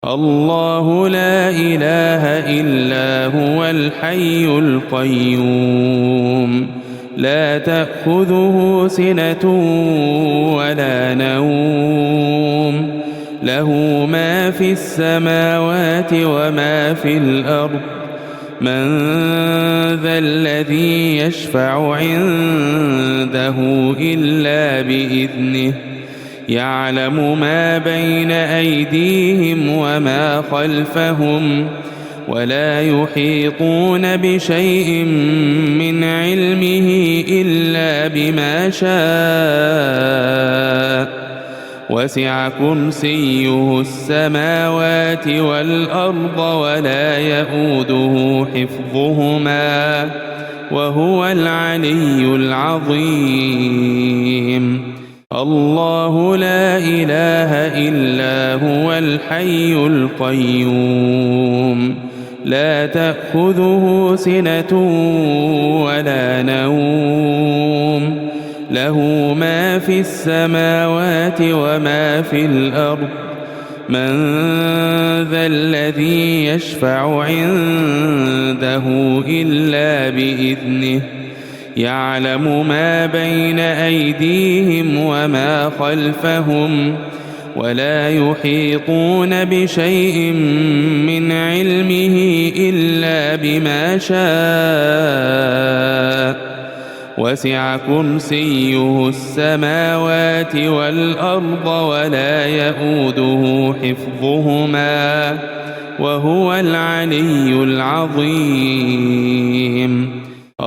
الله لا إله إلا هو الحي القيوم لا تأخذه سنة ولا نوم له ما في السماوات وما في الأرض من ذا الذي يشفع عنده إلا بإذنه يعلم ما بين أيديهم وما خلفهم ولا يحيطون بشيء من علمه إلا بما شاء وسع كرسيه السماوات والأرض ولا يئوده حفظهما وهو العلي العظيم الله لا إله إلا هو الحي القيوم لا تأخذه سنة ولا نوم له ما في السماوات وما في الأرض من ذا الذي يشفع عنده إلا بإذنه يعلم ما بين أيديهم وما خلفهم ولا يحيطون بشيء من علمه إلا بما شاء وسع كرسيه السماوات والأرض ولا يئوده حفظهما وهو العلي العظيم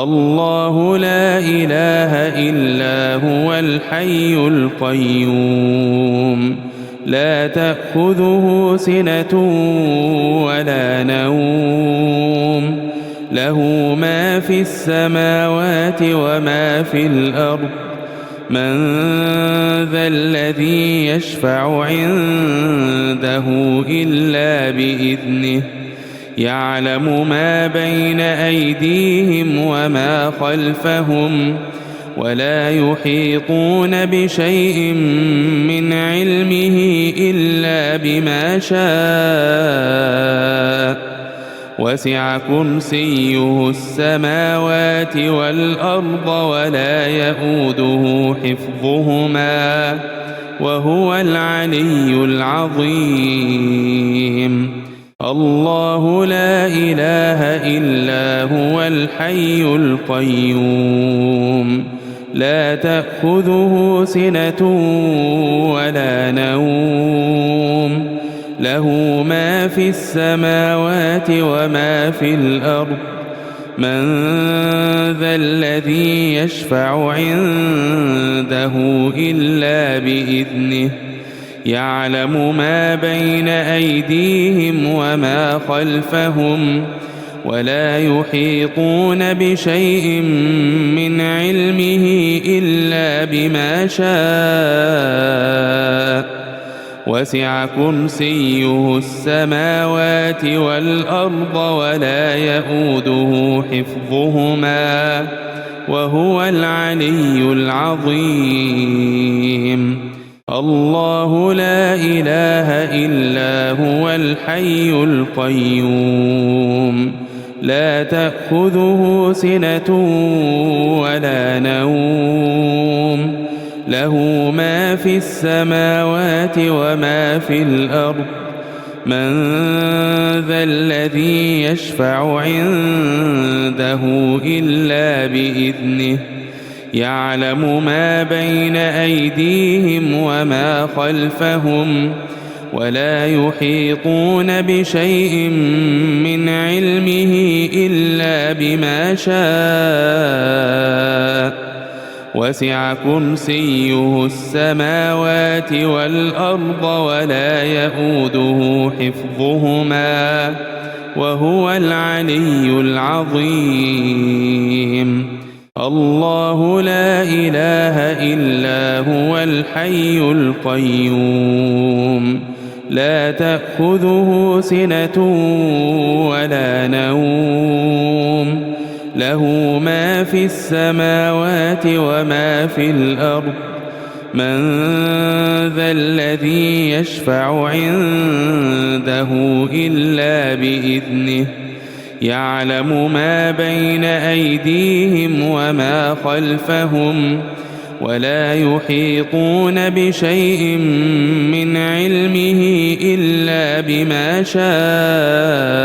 الله لا إله إلا هو الحي القيوم لا تأخذه سنة ولا نوم له ما في السماوات وما في الأرض من ذا الذي يشفع عنده إلا بإذنه يعلم ما بين أيديهم وما خلفهم ولا يحيطون بشيء من علمه إلا بما شاء وسع كرسيه السماوات والأرض ولا يئوده حفظهما وهو العلي العظيم الله لا إله إلا هو الحي القيوم لا تأخذه سنة ولا نوم له ما في السماوات وما في الأرض من ذا الذي يشفع عنده إلا بإذنه يعلم ما بين أيديهم وما خلفهم ولا يحيطون بشيء من علمه إلا بما شاء وسع كرسيه السماوات والأرض ولا يئوده حفظهما وهو العلي العظيم الله لا إله إلا هو الحي القيوم لا تأخذه سنة ولا نوم له ما في السماوات وما في الأرض من ذا الذي يشفع عنده إلا بإذنه يعلم ما بين أيديهم وما خلفهم ولا يحيطون بشيء من علمه إلا بما شاء وسع كرسيه السماوات والأرض ولا يئوده حفظهما وهو العلي العظيم الله لا إله إلا هو الحي القيوم لا تأخذه سنة ولا نوم له ما في السماوات وما في الأرض من ذا الذي يشفع عنده إلا بإذنه يعلم ما بين أيديهم وما خلفهم ولا يحيطون بشيء من علمه إلا بما شاء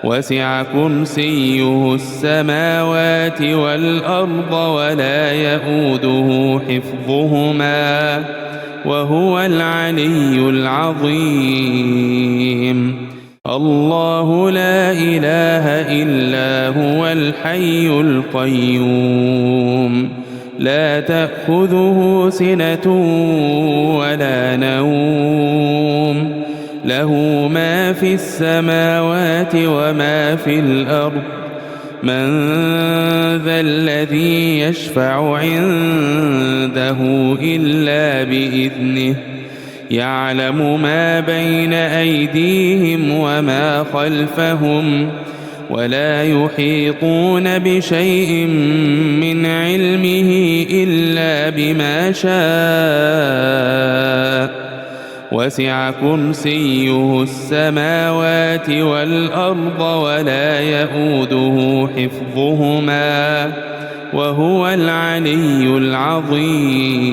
وسع كرسيه السماوات والأرض ولا يئوده حفظهما وهو العلي العظيم الله لا إله إلا هو الحي القيوم لا تأخذه سنة ولا نوم له ما في السماوات وما في الأرض من ذا الذي يشفع عنده إلا بإذنه يعلم ما بين أيديهم وما خلفهم ولا يحيطون بشيء من علمه إلا بما شاء وسع كرسيه السماوات والأرض ولا يئوده حفظهما وهو العلي العظيم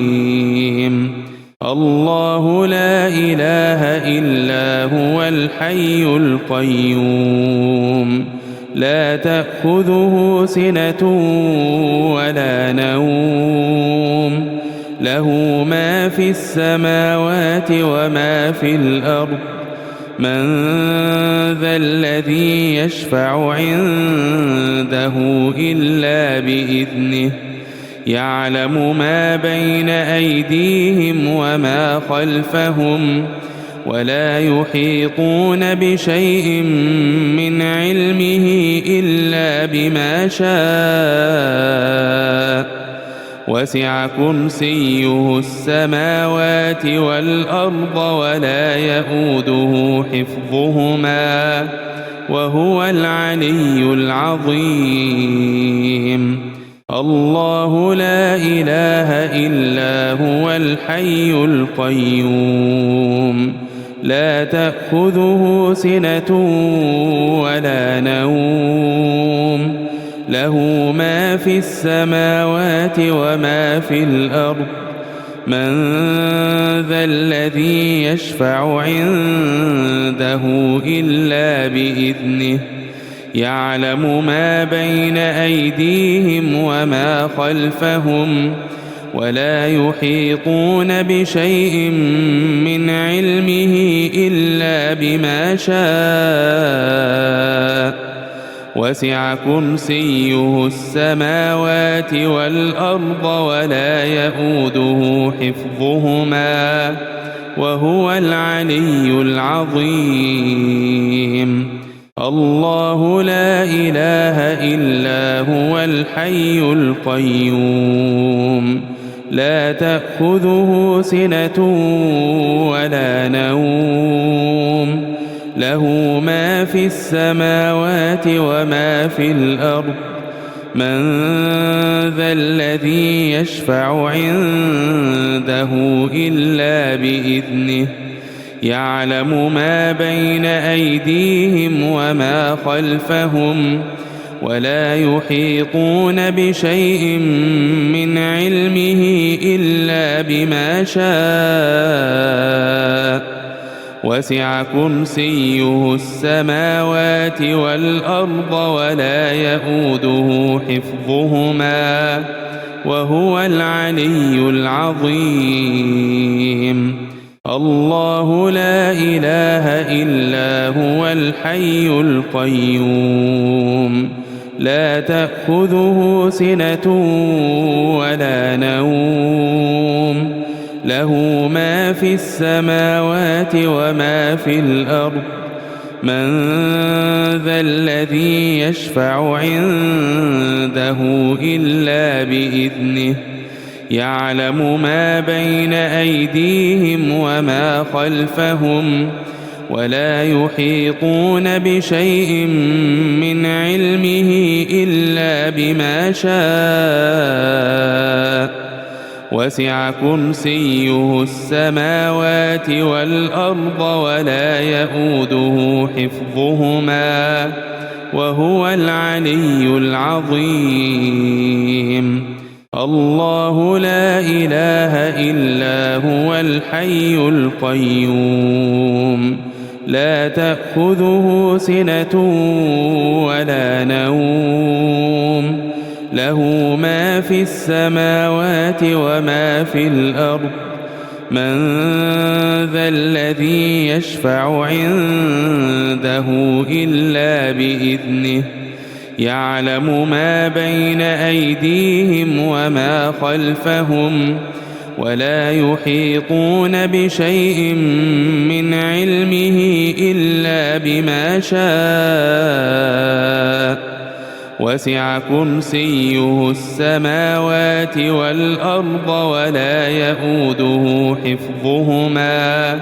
الله لا إله إلا هو الحي القيوم لا تأخذه سنة ولا نوم له ما في السماوات وما في الأرض من ذا الذي يشفع عنده إلا بإذنه يعلم ما بين أيديهم وما خلفهم ولا يحيطون بشيء من علمه إلا بما شاء وسع كرسيه السماوات والأرض ولا يئوده حفظهما وهو العلي العظيم الله لا إله إلا هو الحي القيوم لا تأخذه سنة ولا نوم له ما في السماوات وما في الأرض من ذا الذي يشفع عنده إلا بإذنه يعلم ما بين أيديهم وما خلفهم ولا يحيطون بشيء من علمه إلا بما شاء وسع كرسيه السماوات والأرض ولا يئوده حفظهما وهو العلي العظيم الله لا إله إلا هو الحي القيوم لا تأخذه سنة ولا نوم له ما في السماوات وما في الأرض من ذا الذي يشفع عنده إلا بإذنه يعلم ما بين أيديهم وما خلفهم ولا يحيطون بشيء من علمه إلا بما شاء وسع كرسيه السماوات والأرض ولا يئوده حفظهما وهو العلي العظيم الله لا إله إلا هو الحي القيوم لا تأخذه سنة ولا نوم له ما في السماوات وما في الأرض من ذا الذي يشفع عنده إلا بإذنه يعلم ما بين أيديهم وما خلفهم ولا يحيطون بشيء من علمه إلا بما شاء وسع كرسيه السماوات والأرض ولا يئوده حفظهما وهو العلي العظيم. الله لا إله إلا هو الحي القيوم لا تأخذه سنة ولا نوم له ما في السماوات وما في الأرض من ذا الذي يشفع عنده إلا بإذنه يعلم ما بين أيديهم وما خلفهم ولا يحيطون بشيء من علمه إلا بما شاء وسع كرسيه السماوات والأرض ولا يئوده حفظهما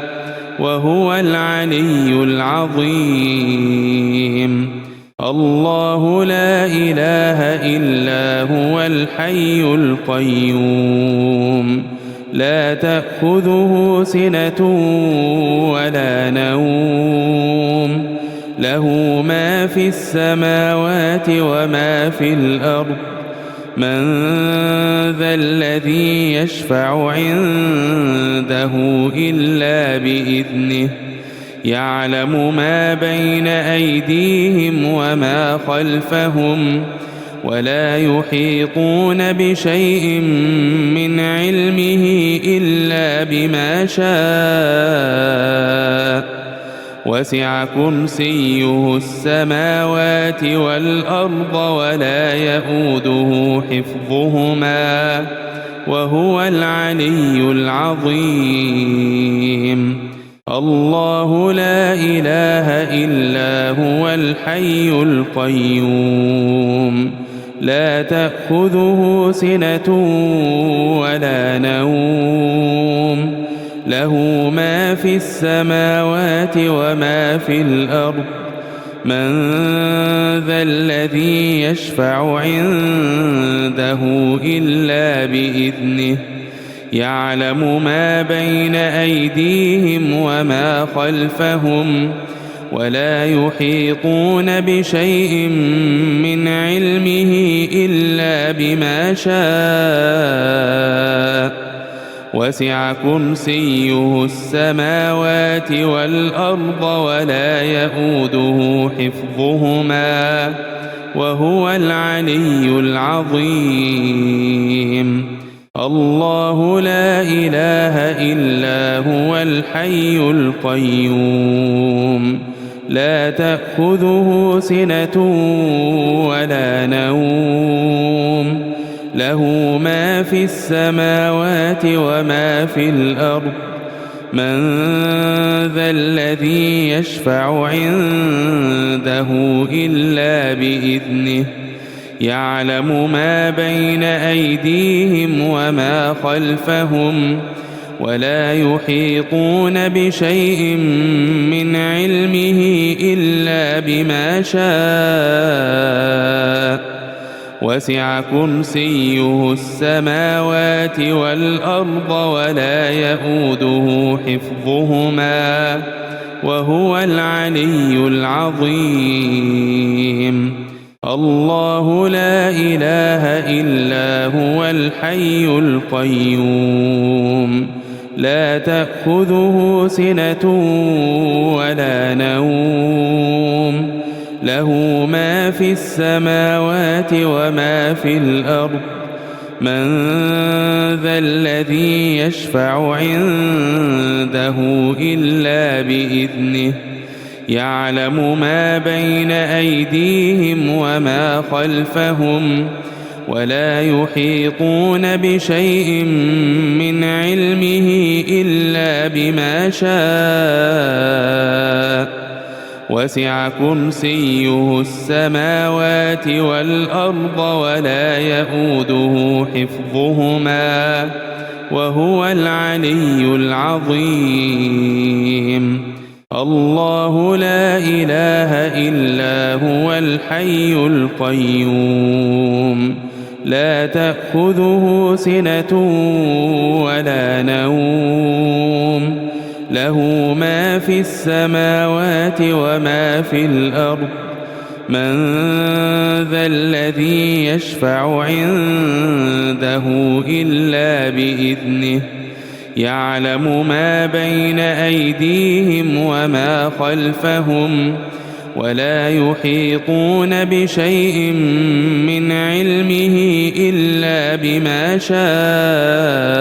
وهو العلي العظيم. الله لا إله إلا هو الحي القيوم لا تأخذه سنة ولا نوم له ما في السماوات وما في الأرض من ذا الذي يشفع عنده إلا بإذنه يعلم ما بين أيديهم وما خلفهم ولا يحيطون بشيء من علمه إلا بما شاء وسع كرسيه السماوات والأرض ولا يئوده حفظهما وهو العلي العظيم. الله لا إله إلا هو الحي القيوم لا تأخذه سنة ولا نوم له ما في السماوات وما في الأرض من ذا الذي يشفع عنده إلا بإذنه يعلم ما بين أيديهم وما خلفهم ولا يحيطون بشيء من علمه إلا بما شاء وسع كرسيه السماوات والأرض ولا يئوده حفظهما وهو العلي العظيم. الله لا إله إلا هو الحي القيوم لا تأخذه سنة ولا نوم له ما في السماوات وما في الأرض من ذا الذي يشفع عنده إلا بإذنه يعلم ما بين أيديهم وما خلفهم ولا يحيطون بشيء من علمه إلا بما شاء وسع كرسيه السماوات والأرض ولا يئوده حفظهما وهو العلي العظيم. الله لا إله إلا هو الحي القيوم لا تأخذه سنة ولا نوم له ما في السماوات وما في الأرض من ذا الذي يشفع عنده إلا بإذنه يعلم ما بين أيديهم وما خلفهم ولا يحيطون بشيء من علمه إلا بما شاء وسع كرسيه السماوات والأرض ولا يئوده حفظهما وهو العلي العظيم. الله لا إله إلا هو الحي القيوم لا تأخذه سنة ولا نوم له ما في السماوات وما في الأرض من ذا الذي يشفع عنده إلا بإذنه يعلم ما بين أيديهم وما خلفهم ولا يحيطون بشيء من علمه إلا بما شاء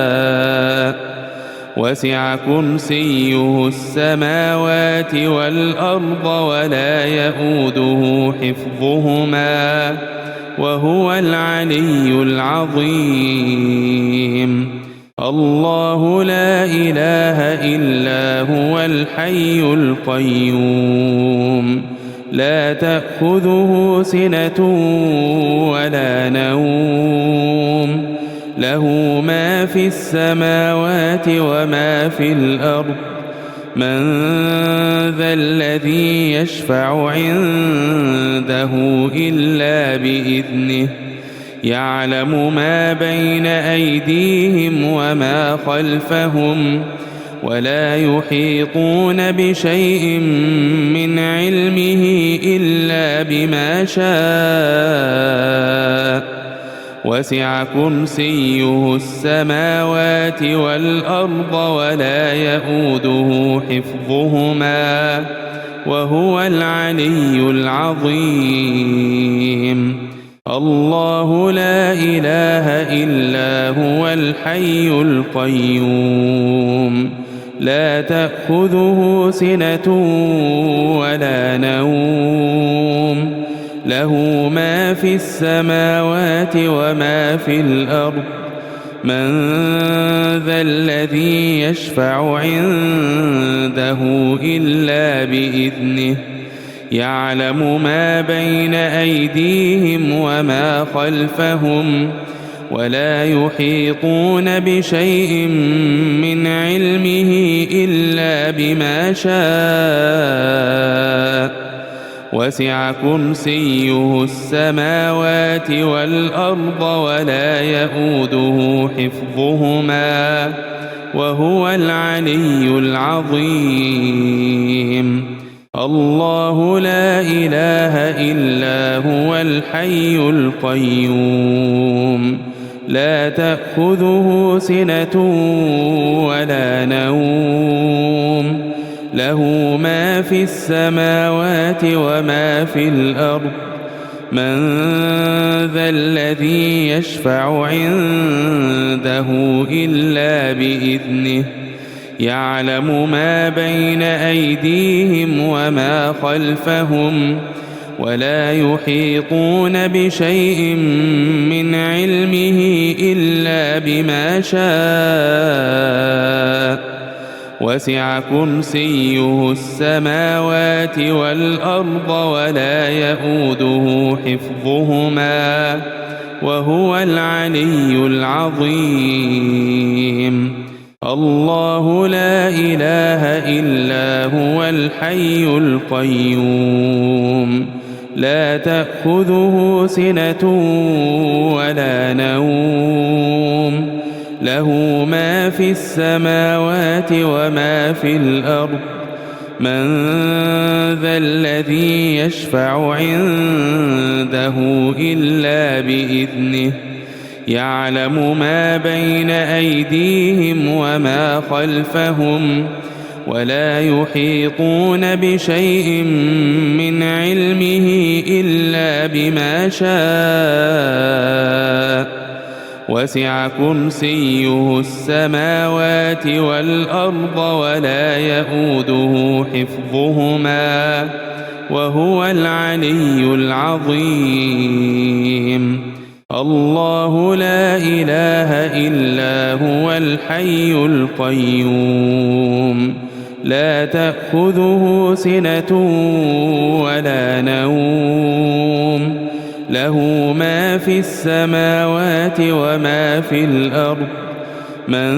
وسع كرسيه السماوات والأرض ولا يئوده حفظهما وهو العلي العظيم الله لا إله إلا هو الحي القيوم لا تأخذه سنة ولا نوم له ما في السماوات وما في الأرض من ذا الذي يشفع عنده إلا بإذنه يعلم ما بين أيديهم وما خلفهم ولا يحيطون بشيء من علمه إلا بما شاء وسع كرسيه السماوات والأرض ولا يئوده حفظهما وهو العلي العظيم الله لا إله إلا هو الحي القيوم لا تأخذه سنة ولا نوم له ما في السماوات وما في الأرض من ذا الذي يشفع عنده إلا بإذنه يعلم ما بين أيديهم وما خلفهم ولا يحيطون بشيء من علمه إلا بما شاء وسع كرسيه السماوات والأرض ولا يئوده حفظهما وهو العلي العظيم الله لا إله إلا هو الحي القيوم لا تأخذه سنة ولا نوم له ما في السماوات وما في الأرض من ذا الذي يشفع عنده إلا بإذنه يعلم ما بين أيديهم وما خلفهم ولا يحيطون بشيء من علمه إلا بما شاء وسع كرسيه السماوات والأرض ولا يئوده حفظهما وهو العلي العظيم الله لا إله إلا هو الحي القيوم لا تأخذه سنة ولا نوم له ما في السماوات وما في الأرض من ذا الذي يشفع عنده إلا بإذنه يعلم ما بين أيديهم وما خلفهم ولا يحيطون بشيء من علمه إلا بما شاء وسع كرسيه السماوات والأرض ولا يئوده حفظهما وهو العلي العظيم الله لا إله إلا هو الحي القيوم لا تأخذه سنة ولا نوم له ما في السماوات وما في الأرض من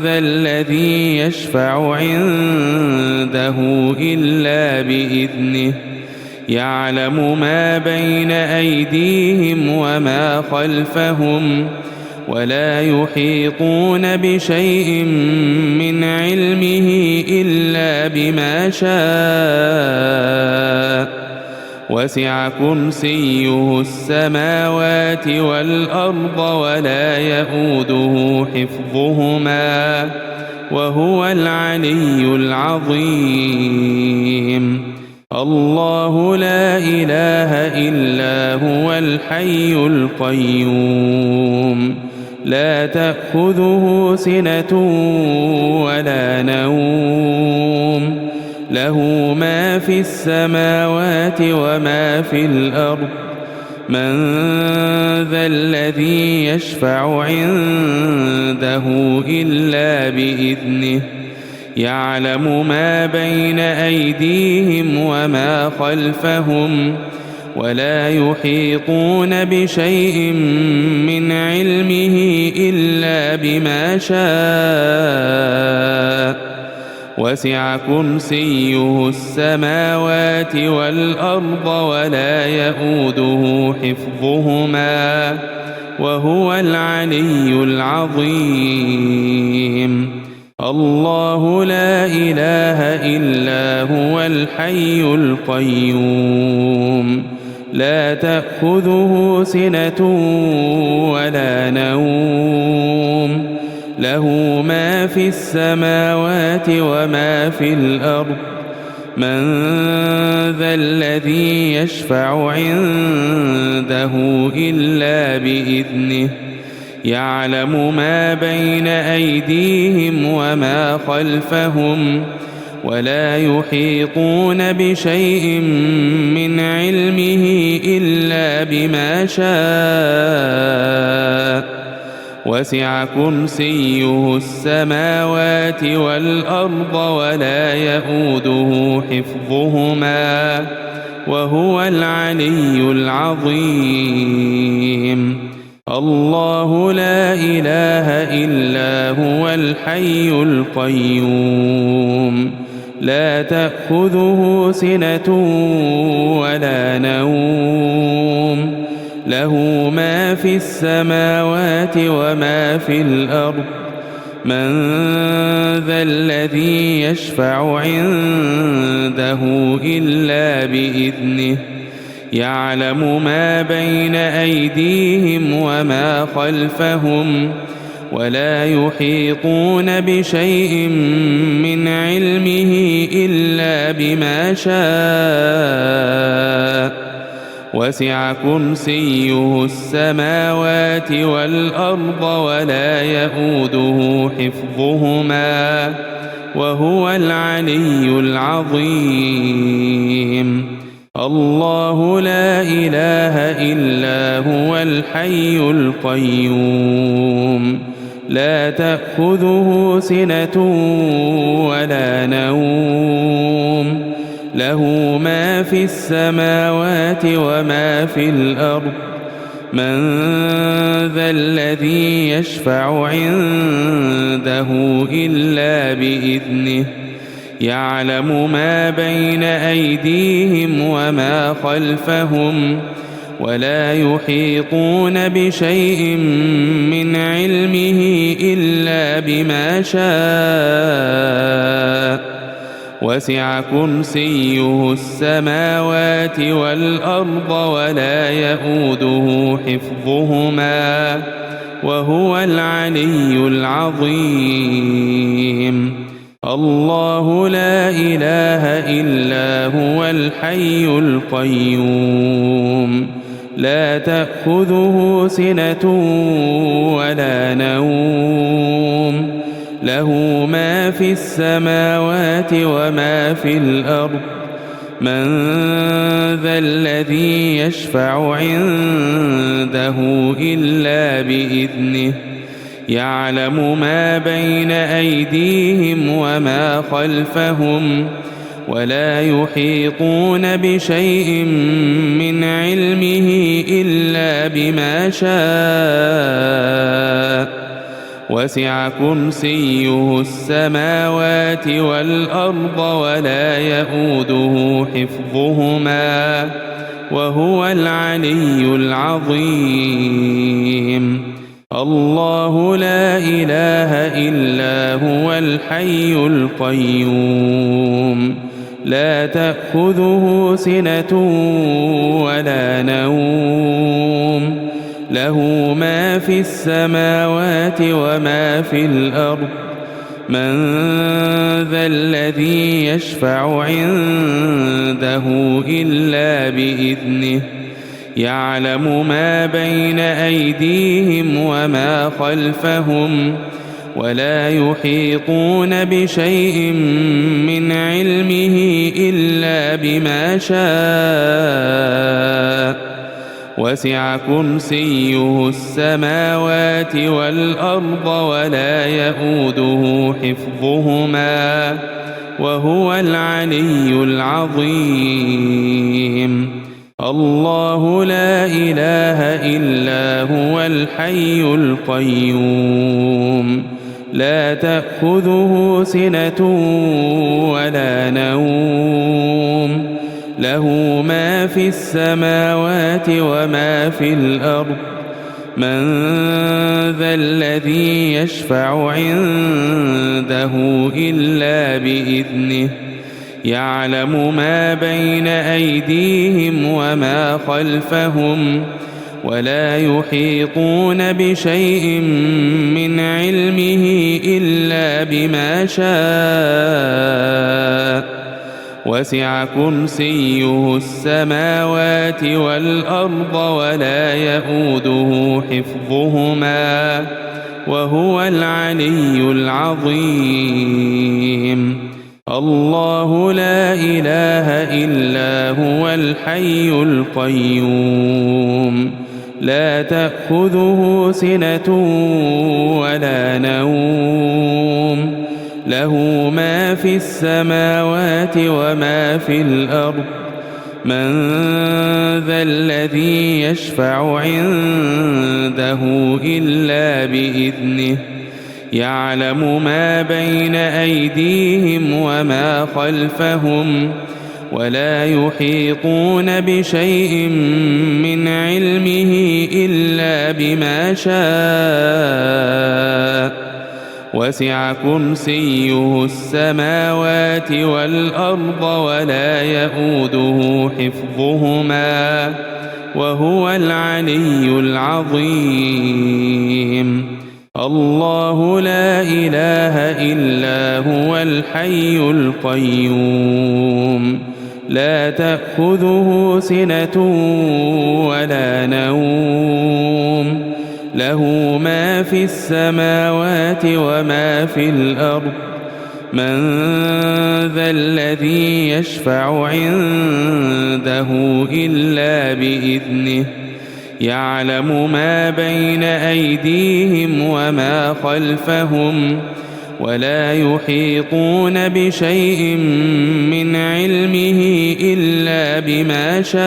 ذا الذي يشفع عنده إلا بإذنه يعلم ما بين أيديهم وما خلفهم ولا يحيطون بشيء من علمه إلا بما شاء وسع كرسيه السماوات والأرض ولا يئوده حفظهما وهو العلي العظيم. الله لا إله إلا هو الحي القيوم لا تأخذه سنة ولا نوم له ما في السماوات وما في الأرض من ذا الذي يشفع عنده إلا بإذنه يعلم ما بين أيديهم وما خلفهم ولا يحيطون بشيء من علمه إلا بما شاء وسع كرسيه السماوات والأرض ولا يئوده حفظهما وهو العلي العظيم. الله لا إله إلا هو الحي القيوم لا تأخذه سنة ولا نوم له ما في السماوات وما في الأرض من ذا الذي يشفع عنده إلا بإذنه يعلم ما بين أيديهم وما خلفهم ولا يحيطون بشيء من علمه إلا بما شاء وسع كرسيه السماوات والأرض ولا يئوده حفظهما وهو العلي العظيم. الله لا إله إلا هو الحي القيوم لا تأخذه سنة ولا نوم له ما في السماوات وما في الأرض من ذا الذي يشفع عنده إلا بإذنه يعلم ما بين أيديهم وما خلفهم ولا يحيطون بشيء من علمه إلا بما شاء وسع كرسيه السماوات والأرض ولا يئوده حفظهما وهو العلي العظيم. الله لا إله إلا هو الحي القيوم لا تأخذه سنة ولا نوم له ما في السماوات وما في الأرض من ذا الذي يشفع عنده إلا بإذنه يعلم ما بين أيديهم وما خلفهم ولا يحيطون بشيء من علمه إلا بما شاء وسع كرسيه السماوات والأرض ولا يئوده حفظهما وهو العلي العظيم. الله لا إله إلا هو الحي القيوم لا تأخذه سنة ولا نوم له ما في السماوات وما في الأرض من ذا الذي يشفع عنده إلا بإذنه يعلم ما بين أيديهم وما خلفهم ولا يحيطون بشيء من علمه إلا بما شاء وسع كرسيه السماوات والأرض ولا يئوده حفظهما وهو العلي العظيم. الله لا إله إلا هو الحي القيوم لا تأخذه سنة ولا نوم له ما في السماوات وما في الأرض من ذا الذي يشفع عنده إلا بإذنه يعلم ما بين أيديهم وما خلفهم ولا يحيطون بشيء من علمه إلا بما شاء وسع كرسيه السماوات والأرض ولا يئوده حفظهما وهو العلي العظيم. الله لا إله إلا هو الحي القيوم لا تأخذه سنة ولا نوم له ما في السماوات وما في الأرض من ذا الذي يشفع عنده إلا بإذنه يعلم ما بين أيديهم وما خلفهم ولا يحيطون بشيء من علمه إلا بما شاء وسع كرسيه السماوات والأرض ولا يئوده حفظهما وهو العلي العظيم. الله لا إله إلا هو الحي القيوم لا تأخذه سنة ولا نوم له ما في السماوات وما في الأرض من ذا الذي يشفع عنده إلا بإذنه يعلم ما بين أيديهم وما خلفهم ولا يحيطون بشيء من علمه إلا بما شاء وسع كرسيه السماوات والأرض ولا يئوده حفظهما وهو العلي العظيم. الله لا إله إلا هو الحي القيوم لا تأخذه سنة ولا نوم له ما في السماوات وما في الأرض من ذا الذي يشفع عنده إلا بإذنه يعلم ما بين أيديهم وما خلفهم ولا يحيطون بشيء من علمه إلا بما شاء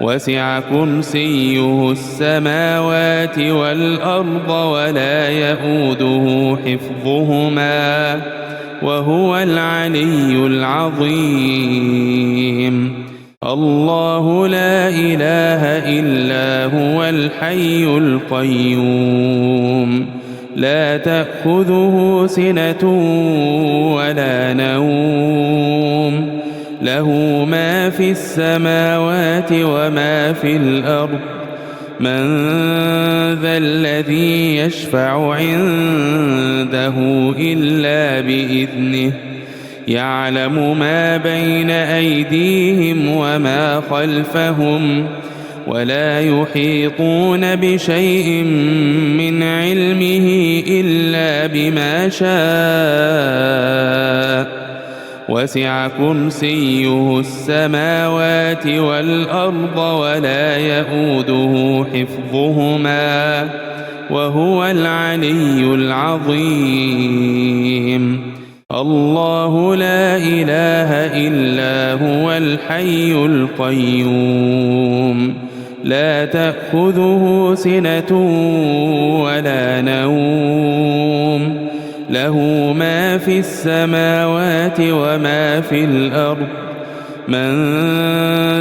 وسع كرسيه السماوات والأرض ولا يئوده حفظهما وهو العلي العظيم. الله لا إله إلا هو الحي القيوم لا تأخذه سنة ولا نوم له ما في السماوات وما في الأرض من ذا الذي يشفع عنده إلا بإذنه يعلم ما بين أيديهم وما خلفهم ولا يحيطون بشيء من علمه إلا بما شاء وسع كرسيه السماوات والأرض ولا يئوده حفظهما وهو العلي العظيم. الله لا إله إلا هو الحي القيوم لا تأخذه سنة ولا نوم له ما في السماوات وما في الأرض من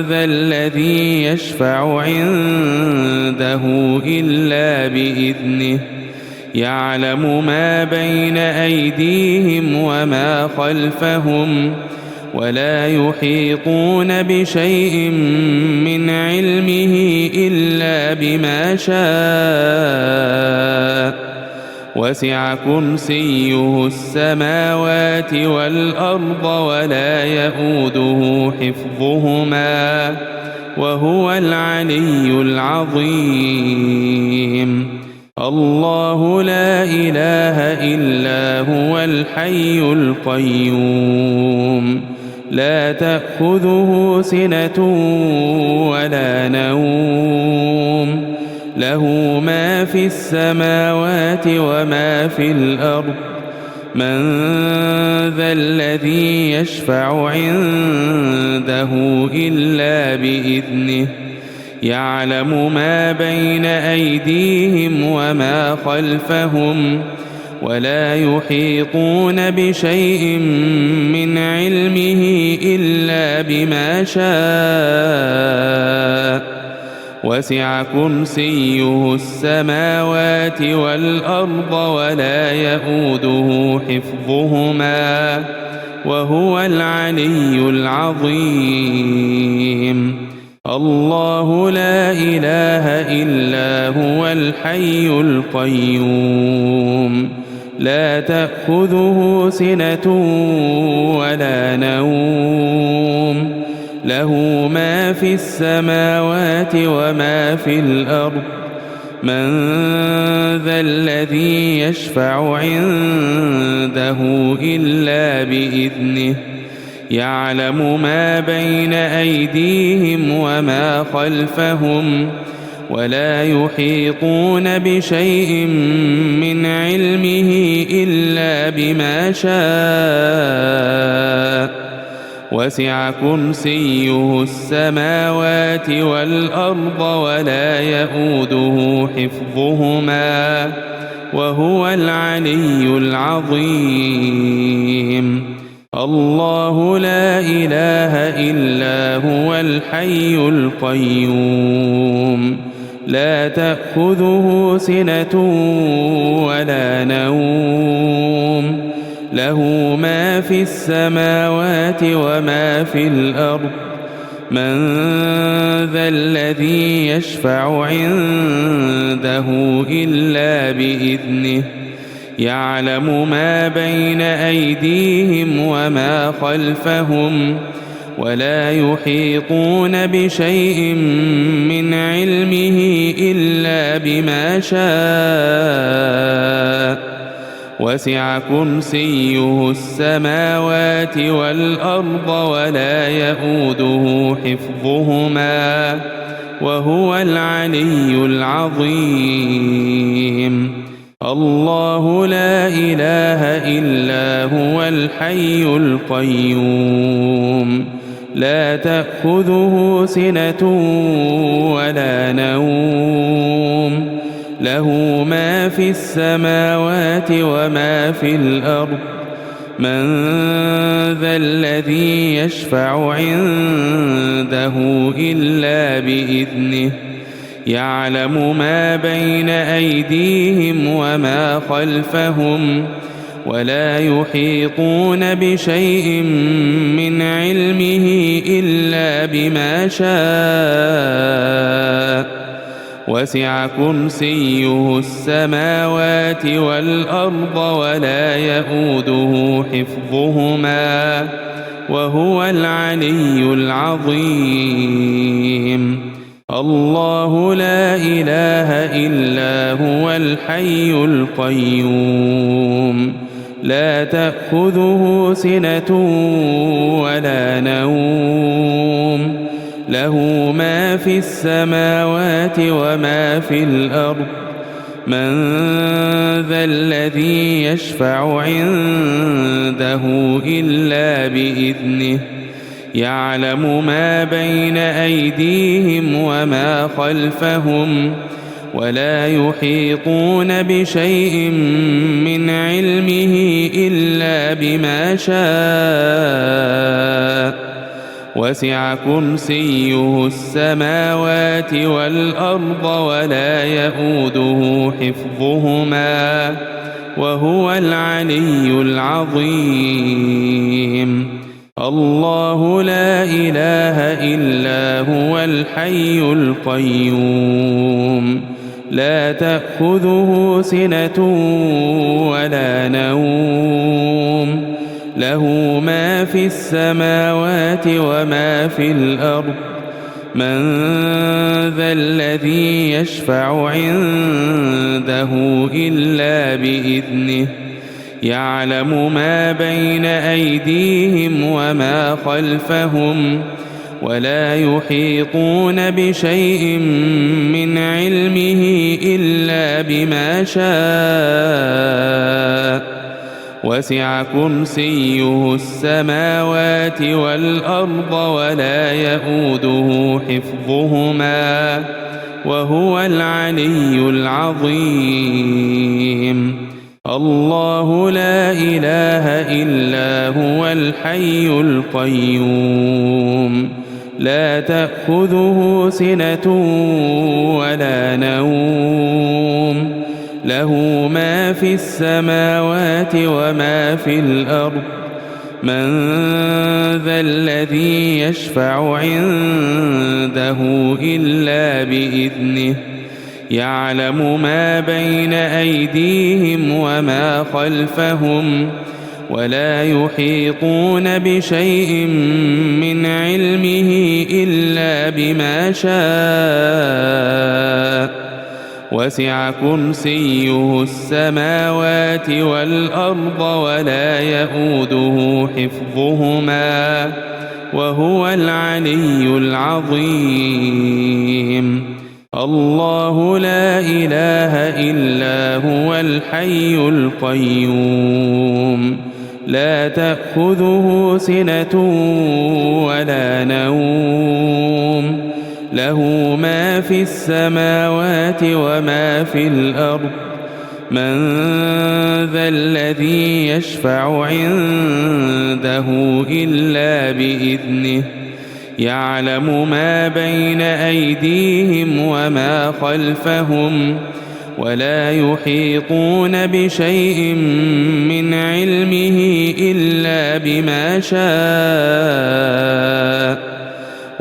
ذا الذي يشفع عنده إلا بإذنه يعلم ما بين أيديهم وما خلفهم ولا يحيطون بشيء من علمه إلا بما شاء وسع كرسيه السماوات والأرض ولا يئوده حفظهما وهو العلي العظيم الله لا إله إلا هو الحي القيوم لا تأخذه سنة ولا نوم له ما في السماوات وما في الأرض من ذا الذي يشفع عنده إلا بإذنه يعلم ما بين أيديهم وما خلفهم ولا يحيطون بشيء من علمه إلا بما شاء وسع كرسيه السماوات والأرض ولا يئوده حفظهما وهو العلي العظيم الله لا إله إلا هو الحي القيوم لا تأخذه سنة ولا نوم له ما في السماوات وما في الأرض من ذا الذي يشفع عنده إلا بإذنه يعلم ما بين أيديهم وما خلفهم ولا يحيطون بشيء من علمه إلا بما شاء وسع كرسيه السماوات والأرض ولا يئوده حفظهما وهو العلي العظيم الله لا إله إلا هو الحي القيوم لا تأخذه سنة ولا نوم له ما في السماوات وما في الأرض من ذا الذي يشفع عنده إلا بإذنه يعلم ما بين أيديهم وما خلفهم ولا يحيطون بشيء من علمه إلا بما شاء وسع كرسيه السماوات والأرض ولا يئوده حفظهما وهو العلي العظيم الله لا إله إلا هو الحي القيوم لا تأخذه سنة ولا نوم له ما في السماوات وما في الأرض من ذا الذي يشفع عنده إلا بإذنه يعلم ما بين أيديهم وما خلفهم ولا يحيطون بشيء من علمه إلا بما شاء وسع كرسيه السماوات والأرض ولا يئوده حفظهما وهو العلي العظيم الله لا إله إلا هو الحي القيوم لا تأخذه سنة ولا نوم له ما في السماوات وما في الأرض من ذا الذي يشفع عنده إلا بإذنه يعلم ما بين أيديهم وما خلفهم ولا يحيطون بشيء من علمه إلا بما شاء وسع كرسيه السماوات والأرض ولا يئوده حفظهما وهو العلي العظيم الله لا إله إلا هو الحي القيوم لا تأخذه سنة ولا نوم له ما في السماوات وما في الأرض من ذا الذي يشفع عنده إلا بإذنه يعلم ما بين أيديهم وما خلفهم ولا يحيطون بشيء من علمه إلا بما شاء وسع كرسيه السماوات والأرض ولا يئوده حفظهما وهو العلي العظيم الله لا إله إلا هو الحي القيوم لا تأخذه سنة ولا نوم له ما في السماوات وما في الأرض من ذا الذي يشفع عنده إلا بإذنه يعلم ما بين أيديهم وما خلفهم ولا يحيطون بشيء من علمه إلا بما شاء وسع كرسيه السماوات والأرض ولا يئوده حفظهما وهو العلي العظيم الله لا إله إلا هو الحي القيوم لا تأخذه سنة ولا نوم له ما في السماوات وما في الأرض من ذا الذي يشفع عنده إلا بإذنه يعلم ما بين أيديهم وما خلفهم ولا يحيطون بشيء من علمه إلا بما شاء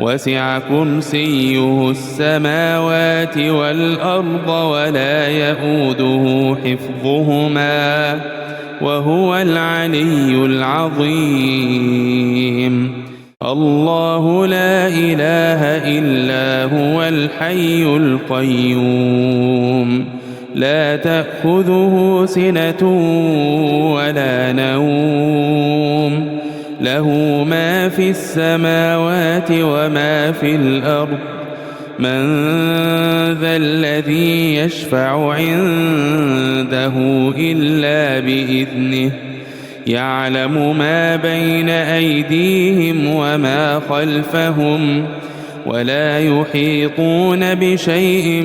وسع كرسيه السماوات والأرض ولا يئوده حفظهما وهو العلي العظيم الله لا إله إلا هو الحي القيوم لا تأخذه سنة ولا نوم له ما في السماوات وما في الأرض من ذا الذي يشفع عنده إلا بإذنه يعلم ما بين أيديهم وما خلفهم ولا يحيطون بشيء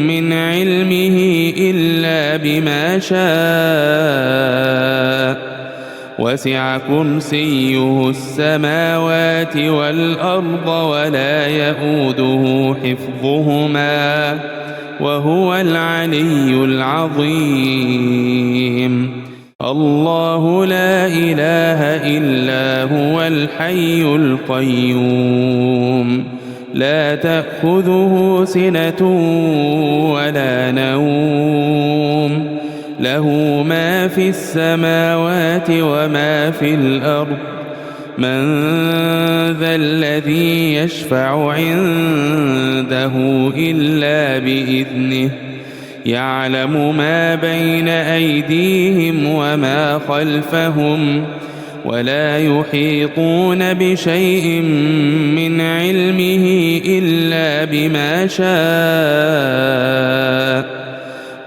من علمه إلا بما شاء وسع كرسيه السماوات والأرض ولا يئوده حفظهما وهو العلي العظيم الله لا إله إلا هو الحي القيوم لا تأخذه سنة ولا نوم له ما في السماوات وما في الأرض من ذا الذي يشفع عنده إلا بإذنه يعلم ما بين أيديهم وما خلفهم ولا يحيطون بشيء من علمه إلا بما شاء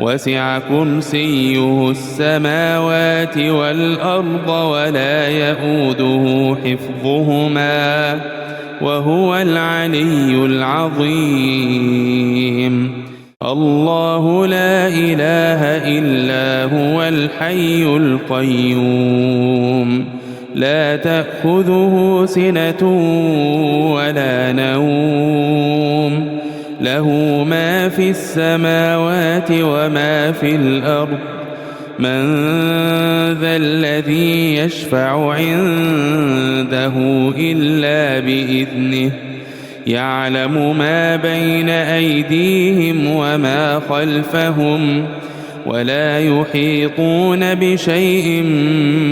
وسع كرسيه السماوات والأرض ولا يئوده حفظهما وهو العلي العظيم. الله لا إله إلا هو الحي القيوم لا تأخذه سنة ولا نوم له ما في السماوات وما في الأرض من ذا الذي يشفع عنده إلا بإذنه يعلم ما بين أيديهم وما خلفهم ولا يحيطون بشيء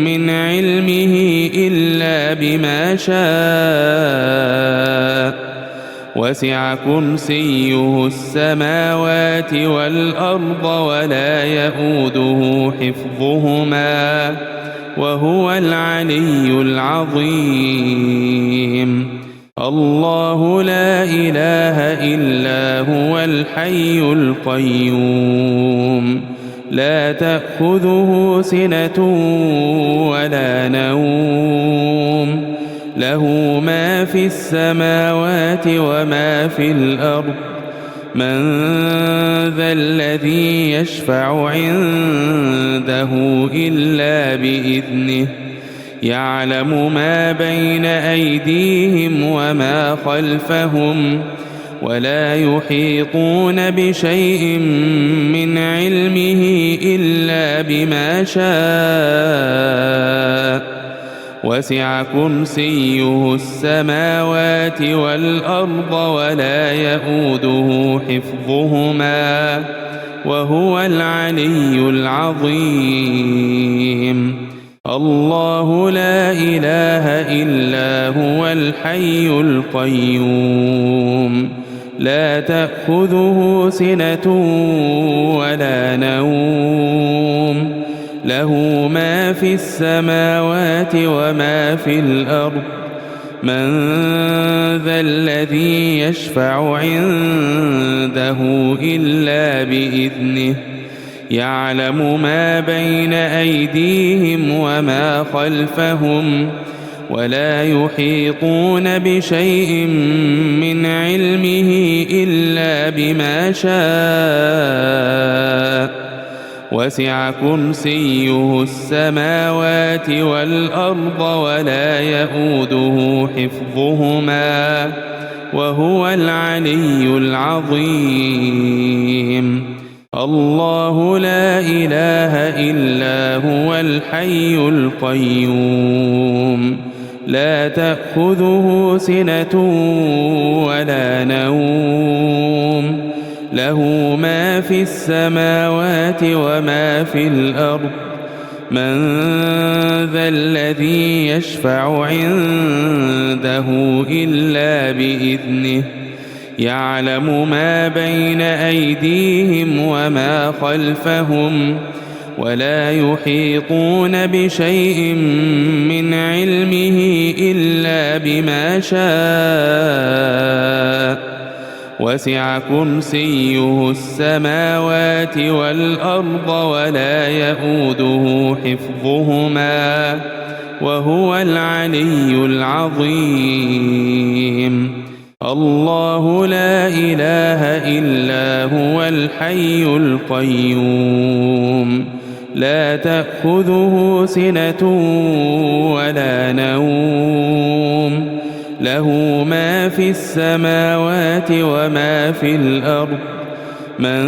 من علمه إلا بما شاء وسع كرسيه السماوات والأرض ولا يئوده حفظهما وهو العلي العظيم. الله لا إله إلا هو الحي القيوم لا تأخذه سنة ولا نوم له ما في السماوات وما في الأرض من ذا الذي يشفع عنده إلا بإذنه يعلم ما بين أيديهم وما خلفهم ولا يحيطون بشيء من علمه إلا بما شاء وسع كرسيه السماوات والأرض ولا يئوده حفظهما وهو العلي العظيم. الله لا إله إلا هو الحي القيوم لا تأخذه سنة ولا نوم له ما في السماوات وما في الأرض من ذا الذي يشفع عنده إلا بإذنه يعلم ما بين أيديهم وما خلفهم ولا يحيطون بشيء من علمه إلا بما شاء وسع كرسيه السماوات والأرض ولا يئوده حفظهما وهو العلي العظيم. الله لا إله إلا هو الحي القيوم لا تأخذه سنة ولا نوم له ما في السماوات وما في الأرض من ذا الذي يشفع عنده إلا بإذنه يعلم ما بين أيديهم وما خلفهم ولا يحيطون بشيء من علمه إلا بما شاء وسع كرسيه السماوات والأرض ولا يئوده حفظهما وهو العلي العظيم. الله لا إله إلا هو الحي القيوم لا تأخذه سنة ولا نوم له ما في السماوات وما في الأرض من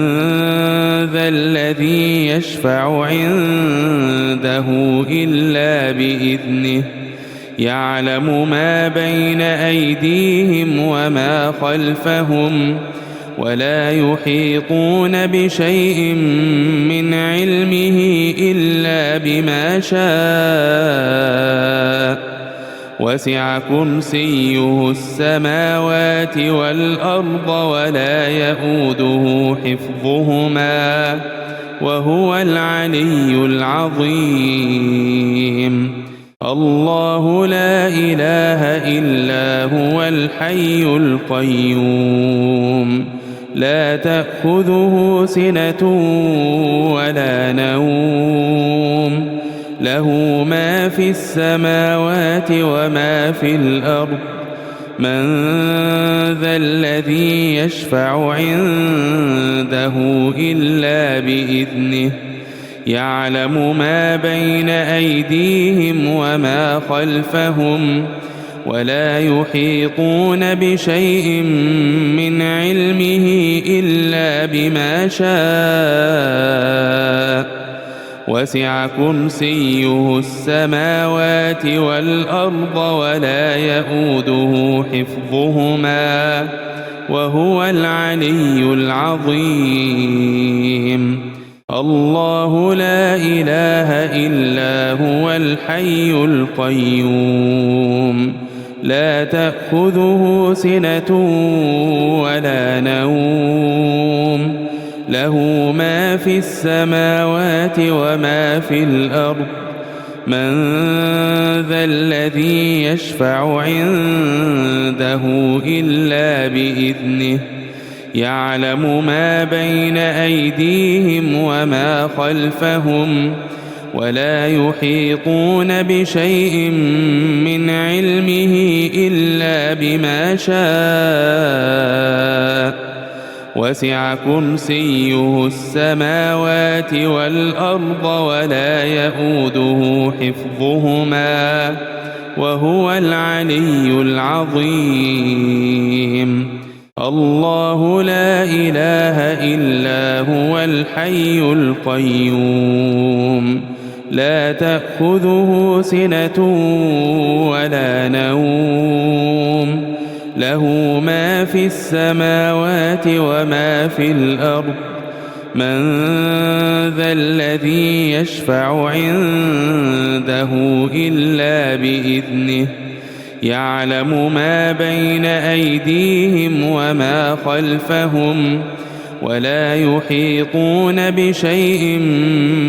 ذا الذي يشفع عنده إلا بإذنه يعلم ما بين أيديهم وما خلفهم ولا يحيطون بشيء من علمه إلا بما شاء وسع كرسيه السماوات والأرض ولا يئوده حفظهما وهو العلي العظيم. الله لا إله إلا هو الحي القيوم لا تأخذه سنة ولا نوم له ما في السماوات وما في الأرض من ذا الذي يشفع عنده إلا بإذنه يعلم ما بين أيديهم وما خلفهم ولا يحيطون بشيء من علمه إلا بما شاء وسع كرسيه السماوات والأرض ولا يئوده حفظهما وهو العلي العظيم الله لا إله إلا هو الحي القيوم لا تأخذه سنة ولا نوم له ما في السماوات وما في الأرض من ذا الذي يشفع عنده إلا بإذنه يعلم ما بين أيديهم وما خلفهم ولا يحيطون بشيء من علمه إلا بما شاء وسع كرسيه السماوات والأرض ولا يئوده حفظهما وهو العلي العظيم الله لا إله إلا هو الحي القيوم لا تأخذه سنة ولا نوم له ما في السماوات وما في الأرض من ذا الذي يشفع عنده إلا بإذنه يعلم ما بين أيديهم وما خلفهم ولا يحيطون بشيء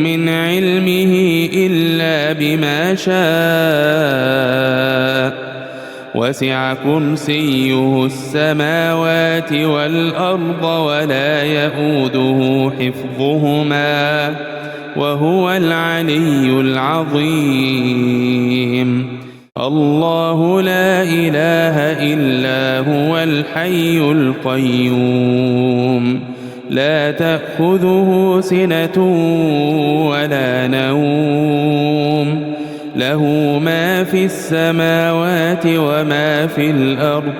من علمه إلا بما شاء وسع كرسيه السماوات والأرض ولا يئوده حفظهما وهو العلي العظيم الله لا إله إلا هو الحي القيوم لا تأخذه سنة ولا نوم له ما في السماوات وما في الأرض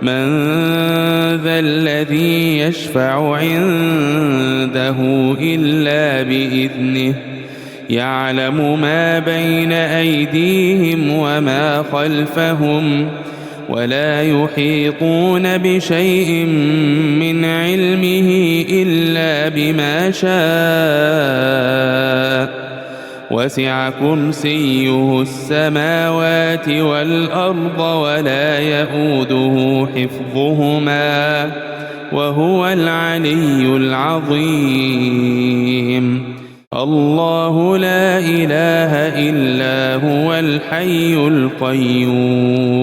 من ذا الذي يشفع عنده إلا بإذنه يعلم ما بين أيديهم وما خلفهم ولا يحيطون بشيء من علمه إلا بما شاء وسع كرسيه السماوات والأرض ولا يئوده حفظهما وهو العلي العظيم الله لا إله إلا هو الحي القيوم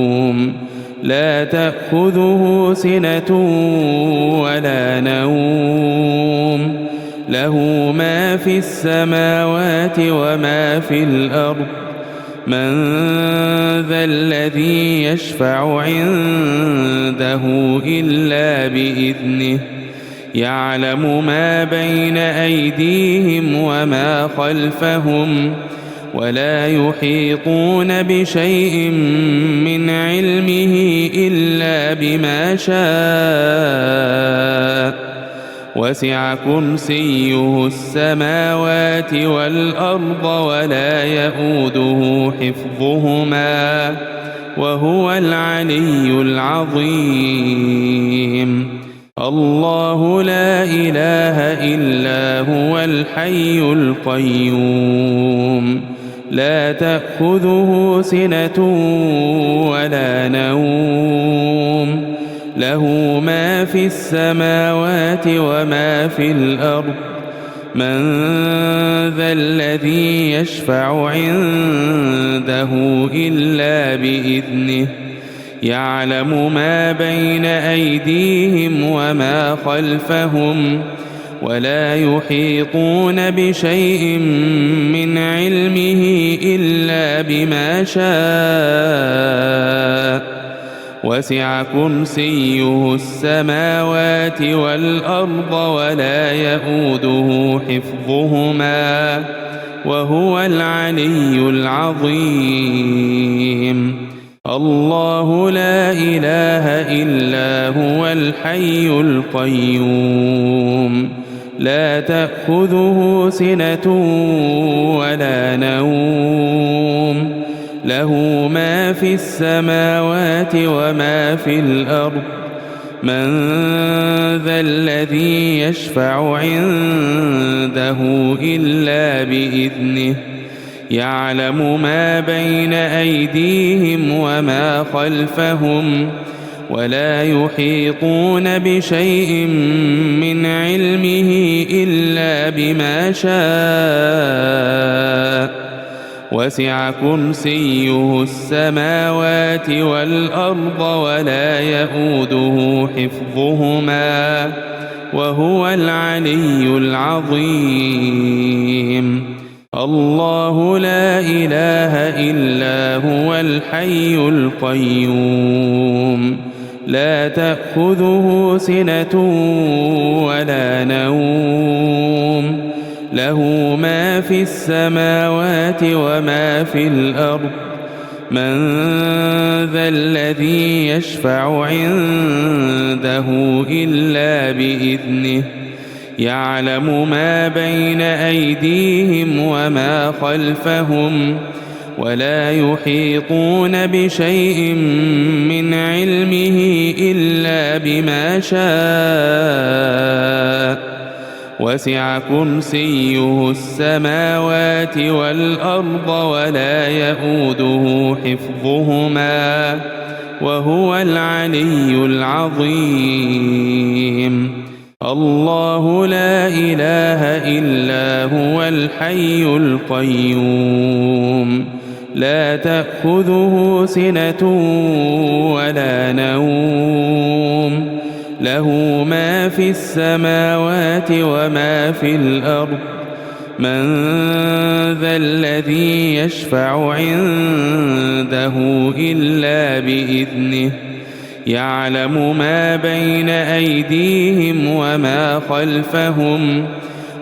لا تأخذه سنة ولا نوم له ما في السماوات وما في الأرض من ذا الذي يشفع عنده إلا بإذنه يعلم ما بين أيديهم وما خلفهم ولا يحيطون بشيء من علمه إلا بما شاء وسع كرسيه السماوات والأرض ولا يئوده حفظهما وهو العلي العظيم الله لا إله إلا هو الحي القيوم لا تأخذه سنة ولا نوم له ما في السماوات وما في الأرض من ذا الذي يشفع عنده إلا بإذنه يعلم ما بين أيديهم وما خلفهم ولا يحيطون بشيء من علمه إلا بما شاء وسع كرسيه السماوات والأرض ولا يئوده حفظهما وهو العلي العظيم الله لا إله إلا هو الحي القيوم لا تأخذه سنة ولا نوم له ما في السماوات وما في الأرض من ذا الذي يشفع عنده إلا بإذنه يعلم ما بين أيديهم وما خلفهم ولا يحيطون بشيء من علمه إلا بما شاء وسع كرسيه السماوات والأرض ولا يئوده حفظهما وهو العلي العظيم الله لا إله إلا هو الحي القيوم لا تأخذه سنة ولا نوم له ما في السماوات وما في الأرض من ذا الذي يشفع عنده إلا بإذنه يعلم ما بين أيديهم وما خلفهم ولا يحيطون بشيء من علمه إلا بما شاء وسع كرسيه السماوات والأرض ولا يئوده حفظهما وهو العلي العظيم الله لا إله إلا هو الحي القيوم لا تأخذه سنة ولا نوم له ما في السماوات وما في الأرض من ذا الذي يشفع عنده إلا بإذنه يعلم ما بين أيديهم وما خلفهم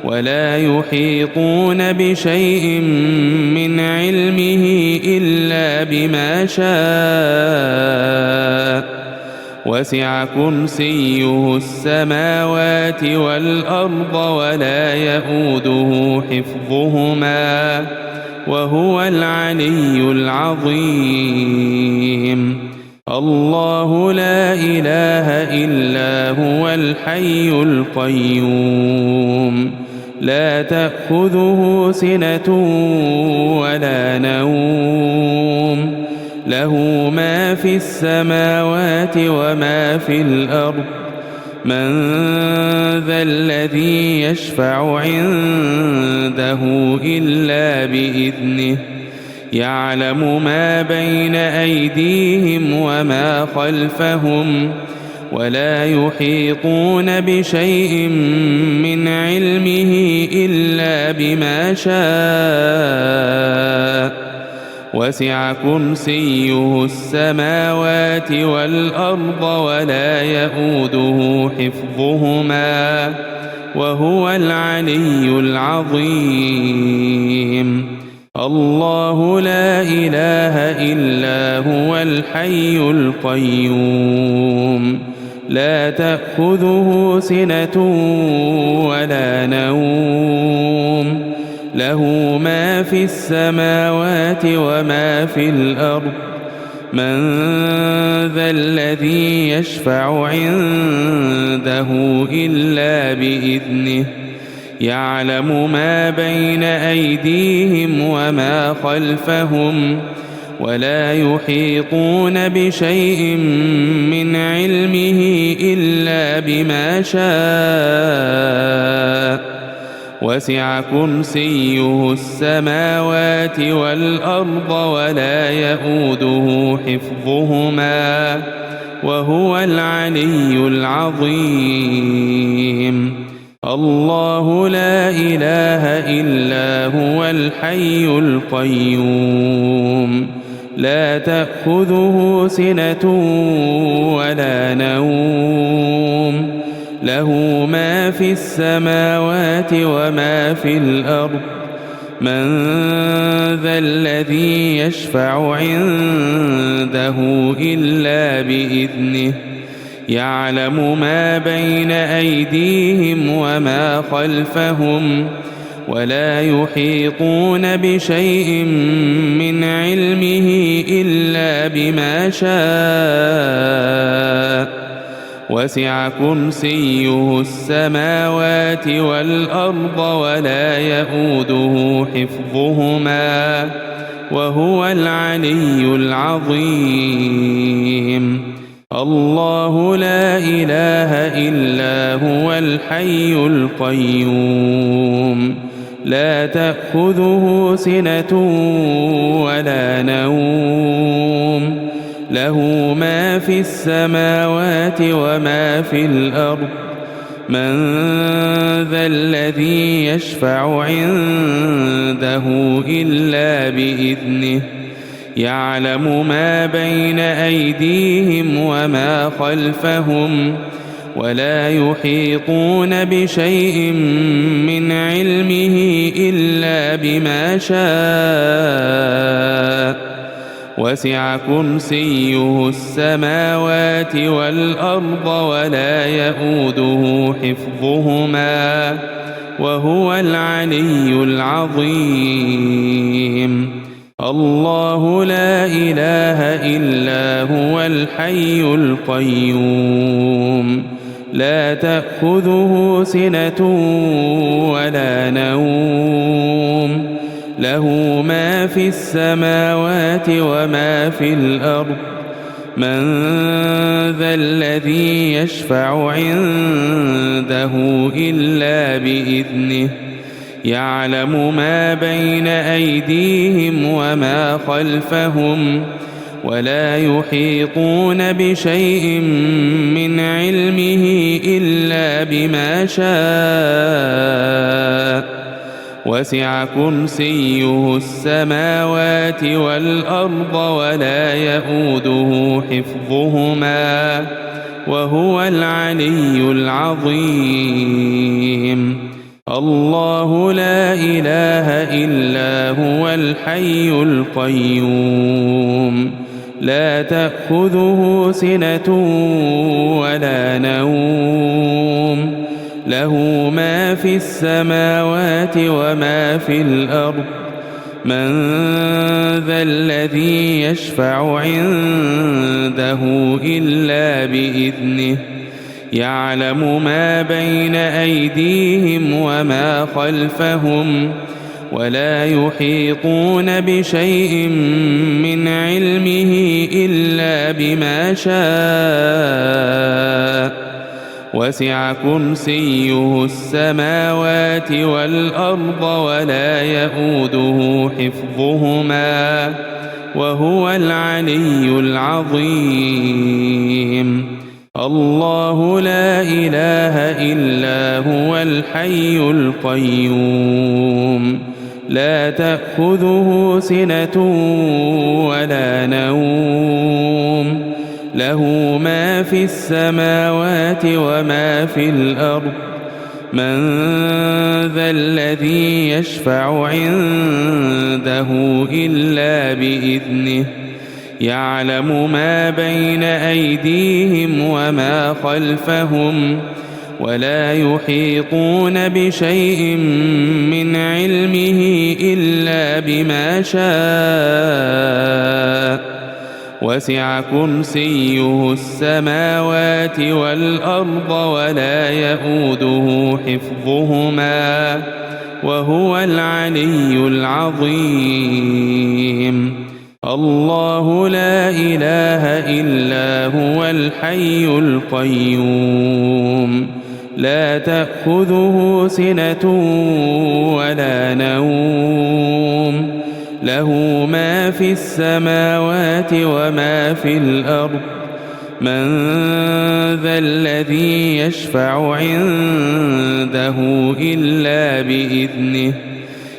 ولا يحيطون بشيء من علمه إلا بما شاء وسع كرسيه السماوات والأرض ولا يئوده حفظهما وهو العلي العظيم الله لا إله إلا هو الحي القيوم لا تأخذه سنة ولا نوم له ما في السماوات وما في الأرض من ذا الذي يشفع عنده إلا بإذنه يعلم ما بين أيديهم وما خلفهم ولا يحيطون بشيء من علمه إلا بما شاء وسع كرسيه السماوات والأرض ولا يئوده حفظهما وهو العلي العظيم الله لا إله إلا هو الحي القيوم لا تأخذه سنة ولا نوم له ما في السماوات وما في الأرض من ذا الذي يشفع عنده إلا بإذنه يعلم ما بين أيديهم وما خلفهم ولا يحيطون بشيء من علمه إلا بما شاء وسع كرسيه السماوات والأرض ولا يئوده حفظهما وهو العلي العظيم. الله لا إله إلا هو الحي القيوم لا تأخذه سنة ولا نوم له ما في السماوات وما في الأرض من ذا الذي يشفع عنده إلا بإذنه يعلم ما بين أيديهم وما خلفهم ولا يحيطون بشيء من علمه إلا بما شاء وسع كرسيه السماوات والأرض ولا يئوده حفظهما وهو العلي العظيم. الله لا إله إلا هو الحي القيوم لا تأخذه سنة ولا نوم له ما في السماوات وما في الأرض من ذا الذي يشفع عنده إلا بإذنه يعلم ما بين أيديهم وما خلفهم ولا يحيطون بشيء من علمه إلا بما شاء وسع كرسيه السماوات والأرض ولا يئوده حفظهما وهو العلي العظيم. الله لا إله إلا هو الحي القيوم لا تأخذه سنة ولا نوم له ما في السماوات وما في الأرض من ذا الذي يشفع عنده إلا بإذنه يعلم ما بين أيديهم وما خلفهم ولا يحيطون بشيء من علمه إلا بما شاء وسع كرسيه السماوات والأرض ولا يئوده حفظهما وهو العلي العظيم. الله لا إله إلا هو الحي القيوم لا تأخذه سنة ولا نوم له ما في السماوات وما في الأرض من ذا الذي يشفع عنده إلا بإذنه يعلم ما بين أيديهم وما خلفهم ولا يحيطون بشيء من علمه إلا بما شاء وسع كرسيه السماوات والأرض ولا يئوده حفظهما وهو العلي العظيم. الله لا إله إلا هو الحي القيوم لا تأخذه سنة ولا نوم له ما في السماوات وما في الأرض من ذا الذي يشفع عنده إلا بإذنه يعلم ما بين أيديهم وما خلفهم ولا يحيطون بشيء من علمه إلا بما شاء وسع كرسيه السماوات والأرض ولا يئوده حفظهما وهو العلي العظيم. الله لا إله إلا هو الحي القيوم لا تأخذه سنة ولا نوم له ما في السماوات وما في الأرض من ذا الذي يشفع عنده إلا بإذنه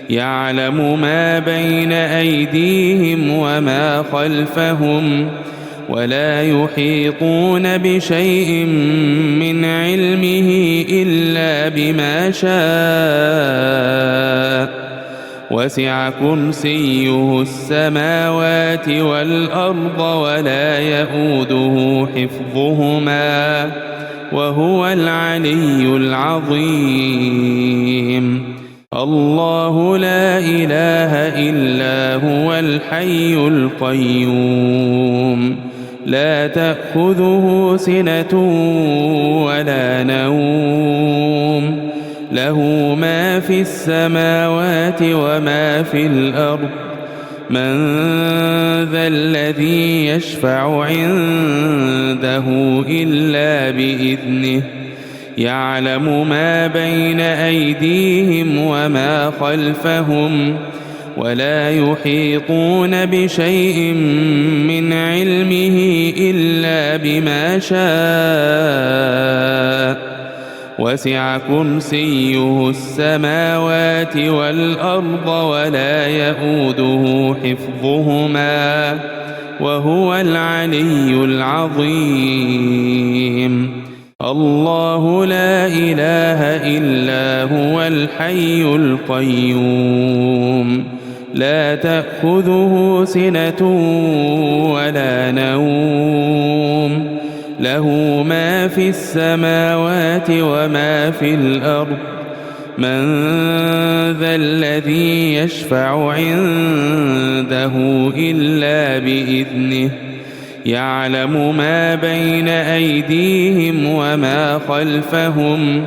يعلم ما بين أيديهم وما خلفهم ولا يحيطون بشيء من علمه إلا بما شاء وسع كرسيه السماوات والأرض ولا يئوده حفظهما وهو العلي العظيم الله لا إله إلا هو الحي القيوم لا تأخذه سنة ولا نوم له ما في السماوات وما في الأرض من ذا الذي يشفع عنده إلا بإذنه يعلم ما بين أيديهم وما خلفهم ولا يحيطون بشيء من علمه إلا بما شاء وسع كرسيه السماوات والأرض ولا يئوده حفظهما وهو العلي العظيم الله لا إله إلا هو الحي القيوم لا تأخذه سنة ولا نوم له ما في السماوات وما في الأرض من ذا الذي يشفع عنده إلا بإذنه يعلم ما بين أيديهم وما خلفهم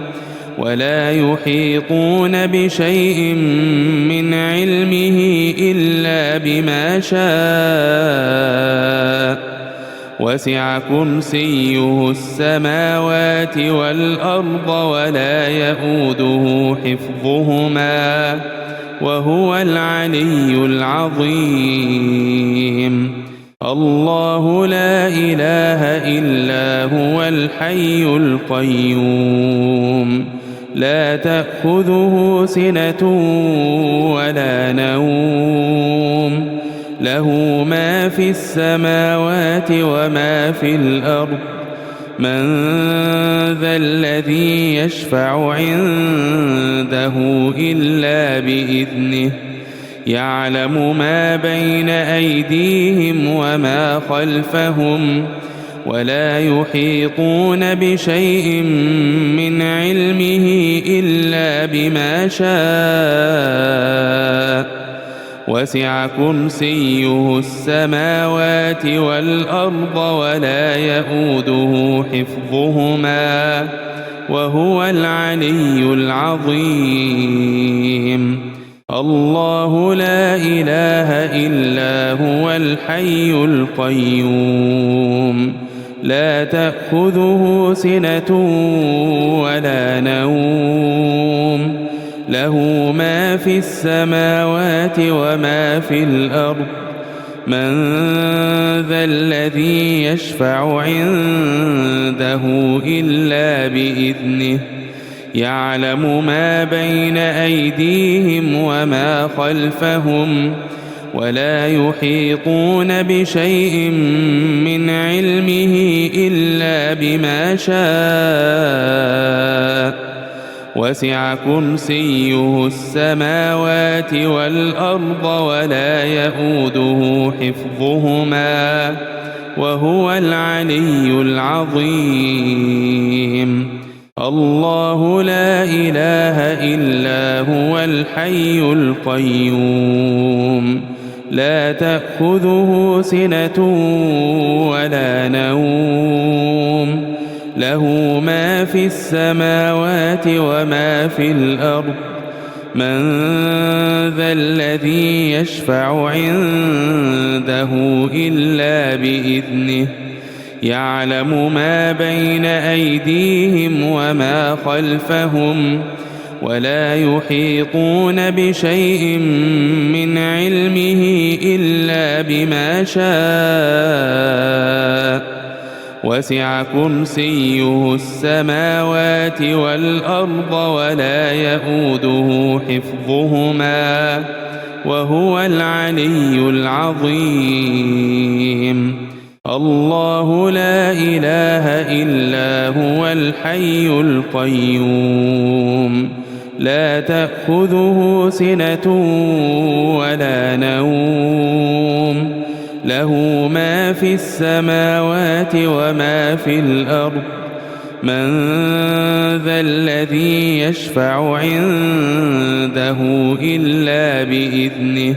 ولا يحيطون بشيء من علمه إلا بما شاء وسع كرسيه السماوات والأرض ولا يئوده حفظهما وهو العلي العظيم الله لا إله إلا هو الحي القيوم لا تأخذه سنة ولا نوم له ما في السماوات وما في الأرض من ذا الذي يشفع عنده إلا بإذنه يعلم ما بين أيديهم وما خلفهم ولا يحيطون بشيء من علمه إلا بما شاء وسع كرسيه السماوات والأرض ولا يئوده حفظهما وهو العلي العظيم الله لا إله إلا هو الحي القيوم لا تأخذه سنة ولا نوم له ما في السماوات وما في الأرض من ذا الذي يشفع عنده إلا بإذنه يعلم ما بين أيديهم وما خلفهم ولا يحيطون بشيء من علمه إلا بما شاء وسع كرسيه السماوات والأرض ولا يئوده حفظهما وهو العلي العظيم الله لا إله إلا هو الحي القيوم لا تأخذه سنة ولا نوم له ما في السماوات وما في الأرض من ذا الذي يشفع عنده إلا بإذنه يعلم ما بين أيديهم وما خلفهم ولا يحيطون بشيء من علمه إلا بما شاء وسع كرسيه السماوات والأرض ولا يئوده حفظهما وهو العلي العظيم الله لا إله إلا هو الحي القيوم لا تأخذه سنة ولا نوم له ما في السماوات وما في الأرض من ذا الذي يشفع عنده إلا بإذنه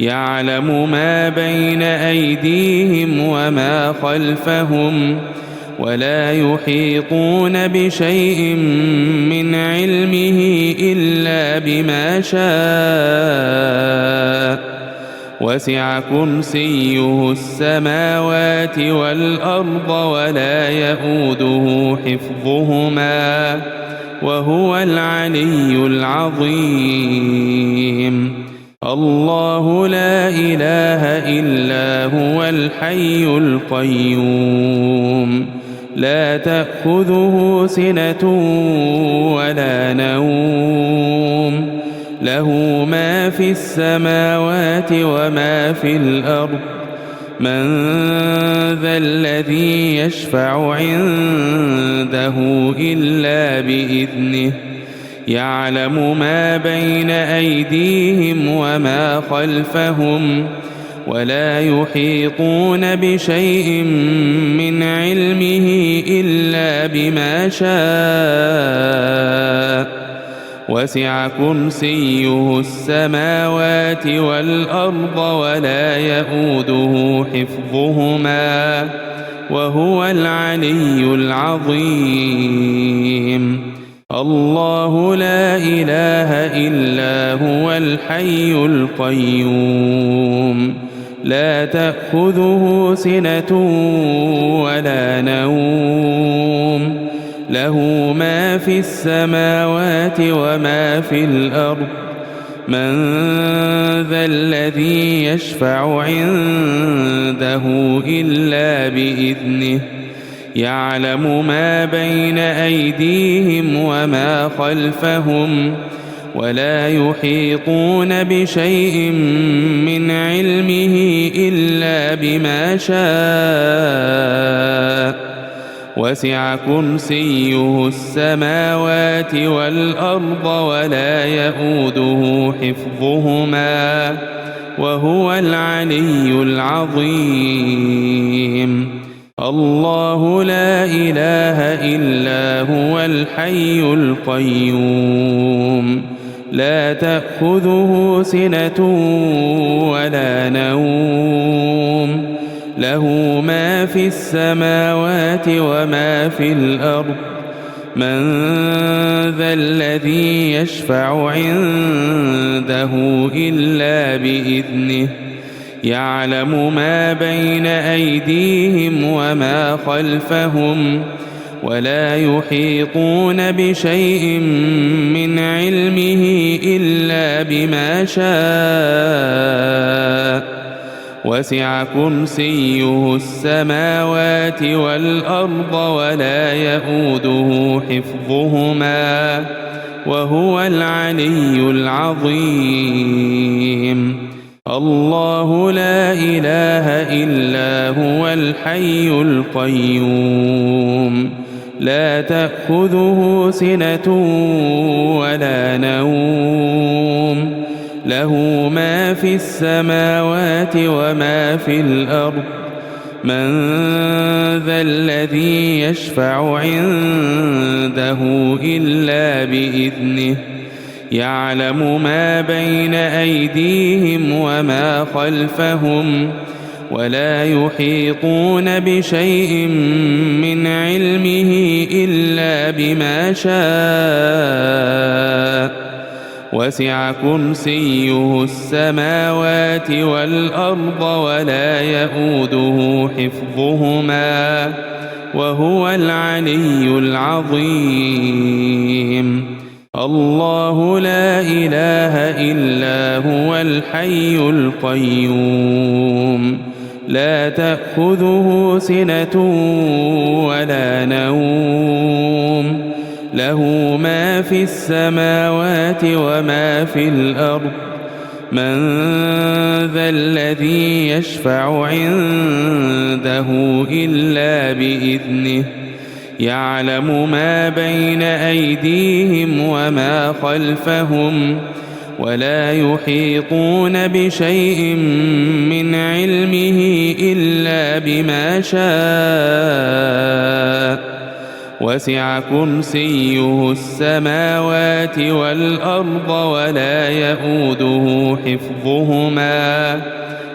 يعلم ما بين أيديهم وما خلفهم ولا يحيطون بشيء من علمه إلا بما شاء وسع كرسيه السماوات والأرض ولا يئوده حفظهما وهو العلي العظيم الله لا إله إلا هو الحي القيوم لا تأخذه سنة ولا نوم له ما في السماوات وما في الأرض من ذا الذي يشفع عنده إلا بإذنه يعلم ما بين أيديهم وما خلفهم ولا يحيطون بشيء من علمه إلا بما شاء وسع كرسيه السماوات والأرض ولا يئوده حفظهما وهو العلي العظيم الله لا إله إلا هو الحي القيوم لا تأخذه سنة ولا نوم له ما في السماوات وما في الأرض من ذا الذي يشفع عنده إلا بإذنه يعلم ما بين أيديهم وما خلفهم ولا يحيطون بشيء من علمه إلا بما شاء وسع كرسيه السماوات والأرض ولا يئوده حفظهما وهو العلي العظيم الله لا إله إلا هو الحي القيوم لا تأخذه سنة ولا نوم له ما في السماوات وما في الأرض من ذا الذي يشفع عنده إلا بإذنه يعلم ما بين أيديهم وما خلفهم ولا يحيطون بشيء من علمه إلا بما شاء وسع كرسيه السماوات والأرض ولا يئوده حفظهما وهو العلي العظيم الله لا إله إلا هو الحي القيوم لا تأخذه سنة ولا نوم له ما في السماوات وما في الأرض من ذا الذي يشفع عنده إلا بإذنه يعلم ما بين أيديهم وما خلفهم ولا يحيطون بشيء من علمه إلا بما شاء وسع كرسيه السماوات والأرض ولا يئوده حفظهما وهو العلي العظيم. الله لا إله إلا هو الحي القيوم لا تأخذه سنة ولا نوم له ما في السماوات وما في الأرض من ذا الذي يشفع عنده إلا بإذنه يعلم ما بين أيديهم وما خلفهم ولا يحيطون بشيء من علمه إلا بما شاء وسع كرسيه السماوات والأرض ولا يئوده حفظهما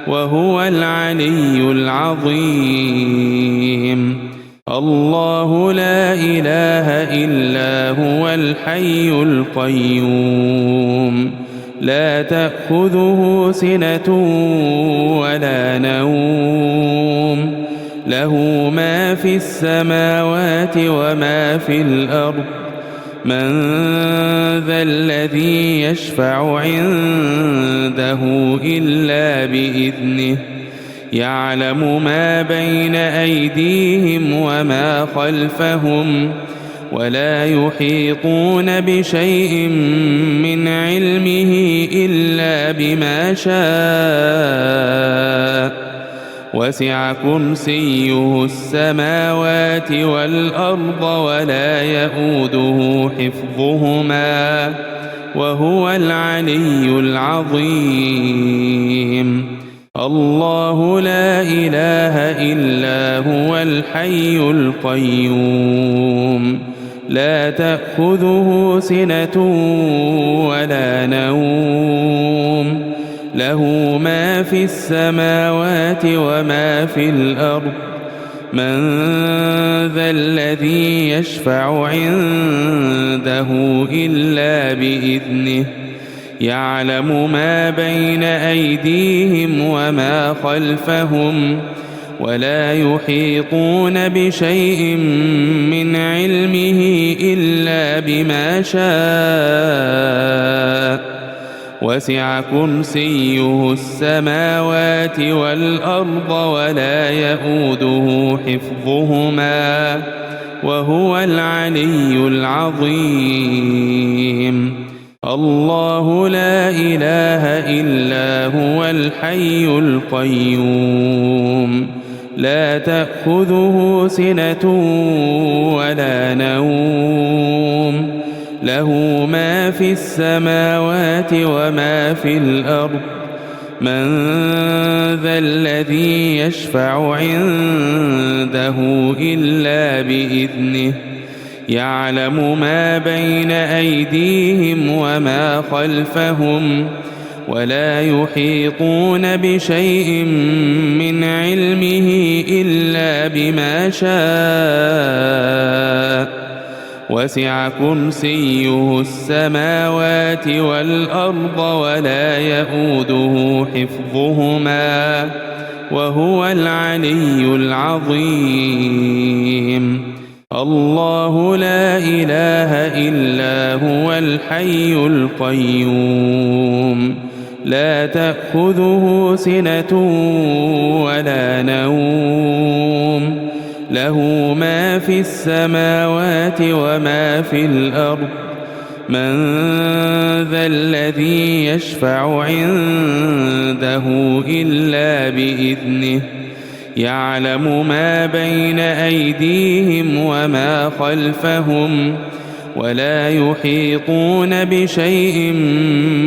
وهو العلي العظيم. الله لا إله إلا هو الحي القيوم لا تأخذه سنة ولا نوم له ما في السماوات وما في الأرض من ذا الذي يشفع عنده إلا بإذنه يعلم ما بين أيديهم وما خلفهم ولا يحيطون بشيء من علمه إلا بما شاء وسع كرسيه السماوات والأرض ولا يئوده حفظهما وهو العلي العظيم. الله لا إله إلا هو الحي القيوم لا تأخذه سنة ولا نوم له ما في السماوات وما في الأرض من ذا الذي يشفع عنده إلا بإذنه يعلم ما بين أيديهم وما خلفهم ولا يحيطون بشيء من علمه إلا بما شاء وسع كرسيه السماوات والأرض ولا يئوده حفظهما وهو العلي العظيم. الله لا إله إلا هو الحي القيوم لا تأخذه سنة ولا نوم له ما في السماوات وما في الأرض من ذا الذي يشفع عنده إلا بإذنه يعلم ما بين أيديهم وما خلفهم ولا يحيطون بشيء من علمه إلا بما شاء وسع كرسيه السماوات والأرض ولا يئوده حفظهما وهو العلي العظيم. الله لا إله إلا هو الحي القيوم لا تأخذه سنة ولا نوم له ما في السماوات وما في الأرض من ذا الذي يشفع عنده إلا بإذنه يعلم ما بين أيديهم وما خلفهم ولا يحيطون بشيء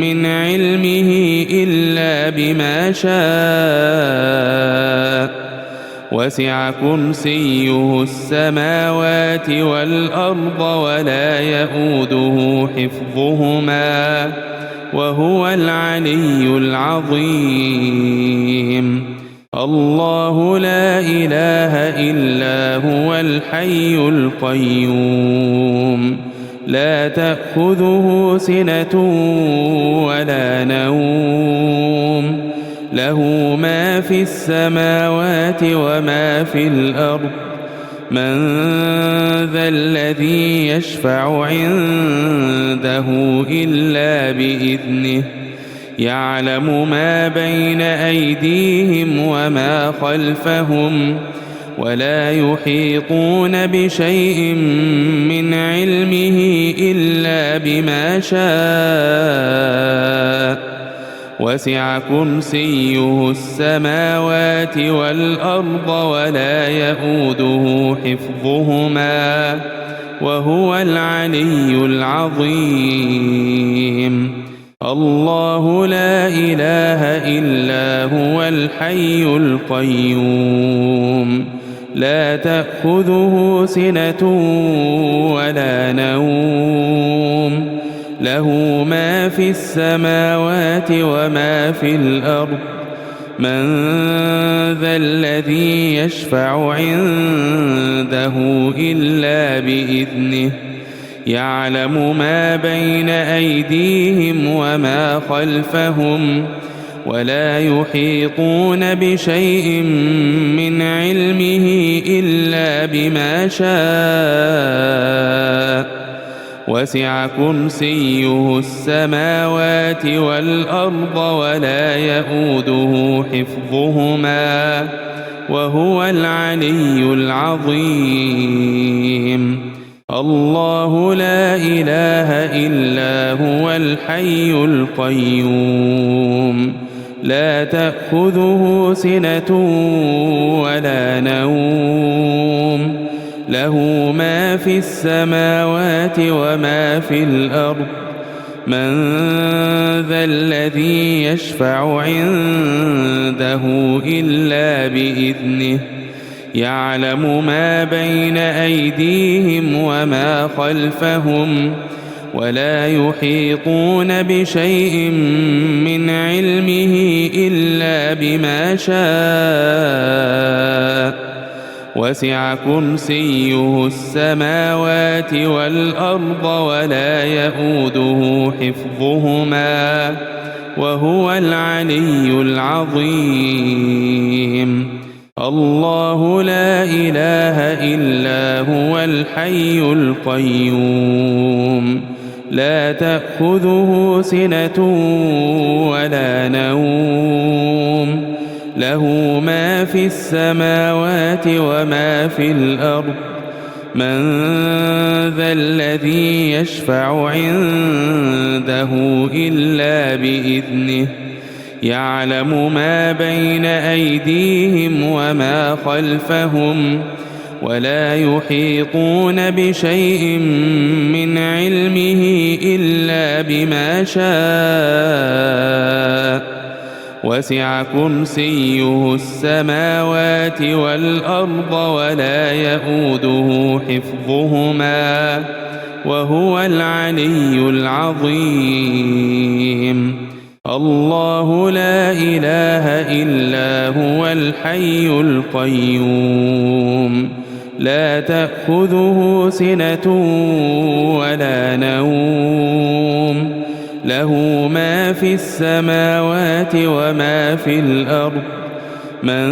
من علمه إلا بما شاء وسع كرسيه السماوات والأرض ولا يئوده حفظهما وهو العلي العظيم. الله لا إله إلا هو الحي القيوم لا تأخذه سنة ولا نوم له ما في السماوات وما في الأرض من ذا الذي يشفع عنده إلا بإذنه يعلم ما بين أيديهم وما خلفهم ولا يحيطون بشيء من علمه إلا بما شاء وسع كرسيه السماوات والأرض ولا يئوده حفظهما وهو العلي العظيم الله لا إله إلا هو الحي القيوم لا تأخذه سنة ولا نوم له ما في السماوات وما في الأرض من ذا الذي يشفع عنده إلا بإذنه يعلم ما بين أيديهم وما خلفهم ولا يحيطون بشيء من علمه إلا بما شاء وسع كرسيه السماوات والأرض ولا يئوده حفظهما وهو العلي العظيم الله لا إله إلا هو الحي القيوم لا تأخذه سنة ولا نوم له ما في السماوات وما في الأرض من ذا الذي يشفع عنده إلا بإذنه يعلم ما بين أيديهم وما خلفهم ولا يحيطون بشيء من علمه إلا بما شاء وسع كرسيه السماوات والأرض ولا يئوده حفظهما وهو العلي العظيم الله لا إله إلا هو الحي القيوم لا تأخذه سنة ولا نوم له ما في السماوات وما في الأرض من ذا الذي يشفع عنده إلا بإذنه يعلم ما بين أيديهم وما خلفهم ولا يحيطون بشيء من علمه إلا بما شاء وسع كرسيه السماوات والأرض ولا يئوده حفظهما وهو العلي العظيم الله لا إله إلا هو الحي القيوم لا تأخذه سنة ولا نوم له ما في السماوات وما في الأرض من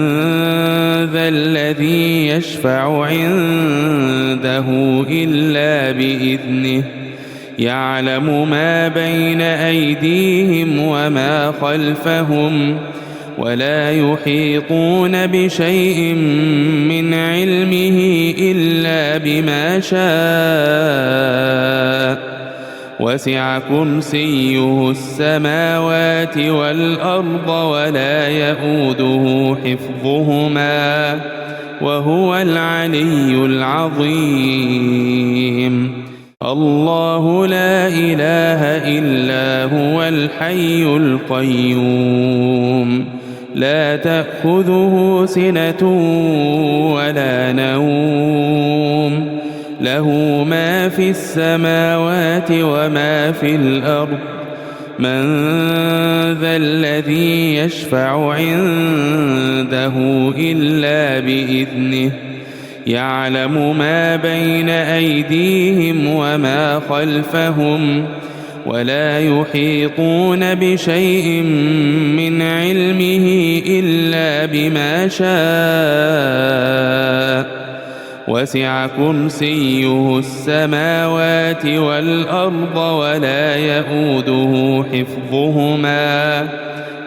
ذا الذي يشفع عنده إلا بإذنه يعلم ما بين أيديهم وما خلفهم ولا يحيطون بشيء من علمه إلا بما شاء وسع كرسيه السماوات والأرض ولا يئوده حفظهما وهو العلي العظيم الله لا إله إلا هو الحي القيوم لا تأخذه سنة ولا نوم له ما في السماوات وما في الأرض من ذا الذي يشفع عنده إلا بإذنه يعلم ما بين أيديهم وما خلفهم ولا يحيطون بشيء من علمه إلا بما شاء وسع كرسيه السماوات والأرض ولا يئوده حفظهما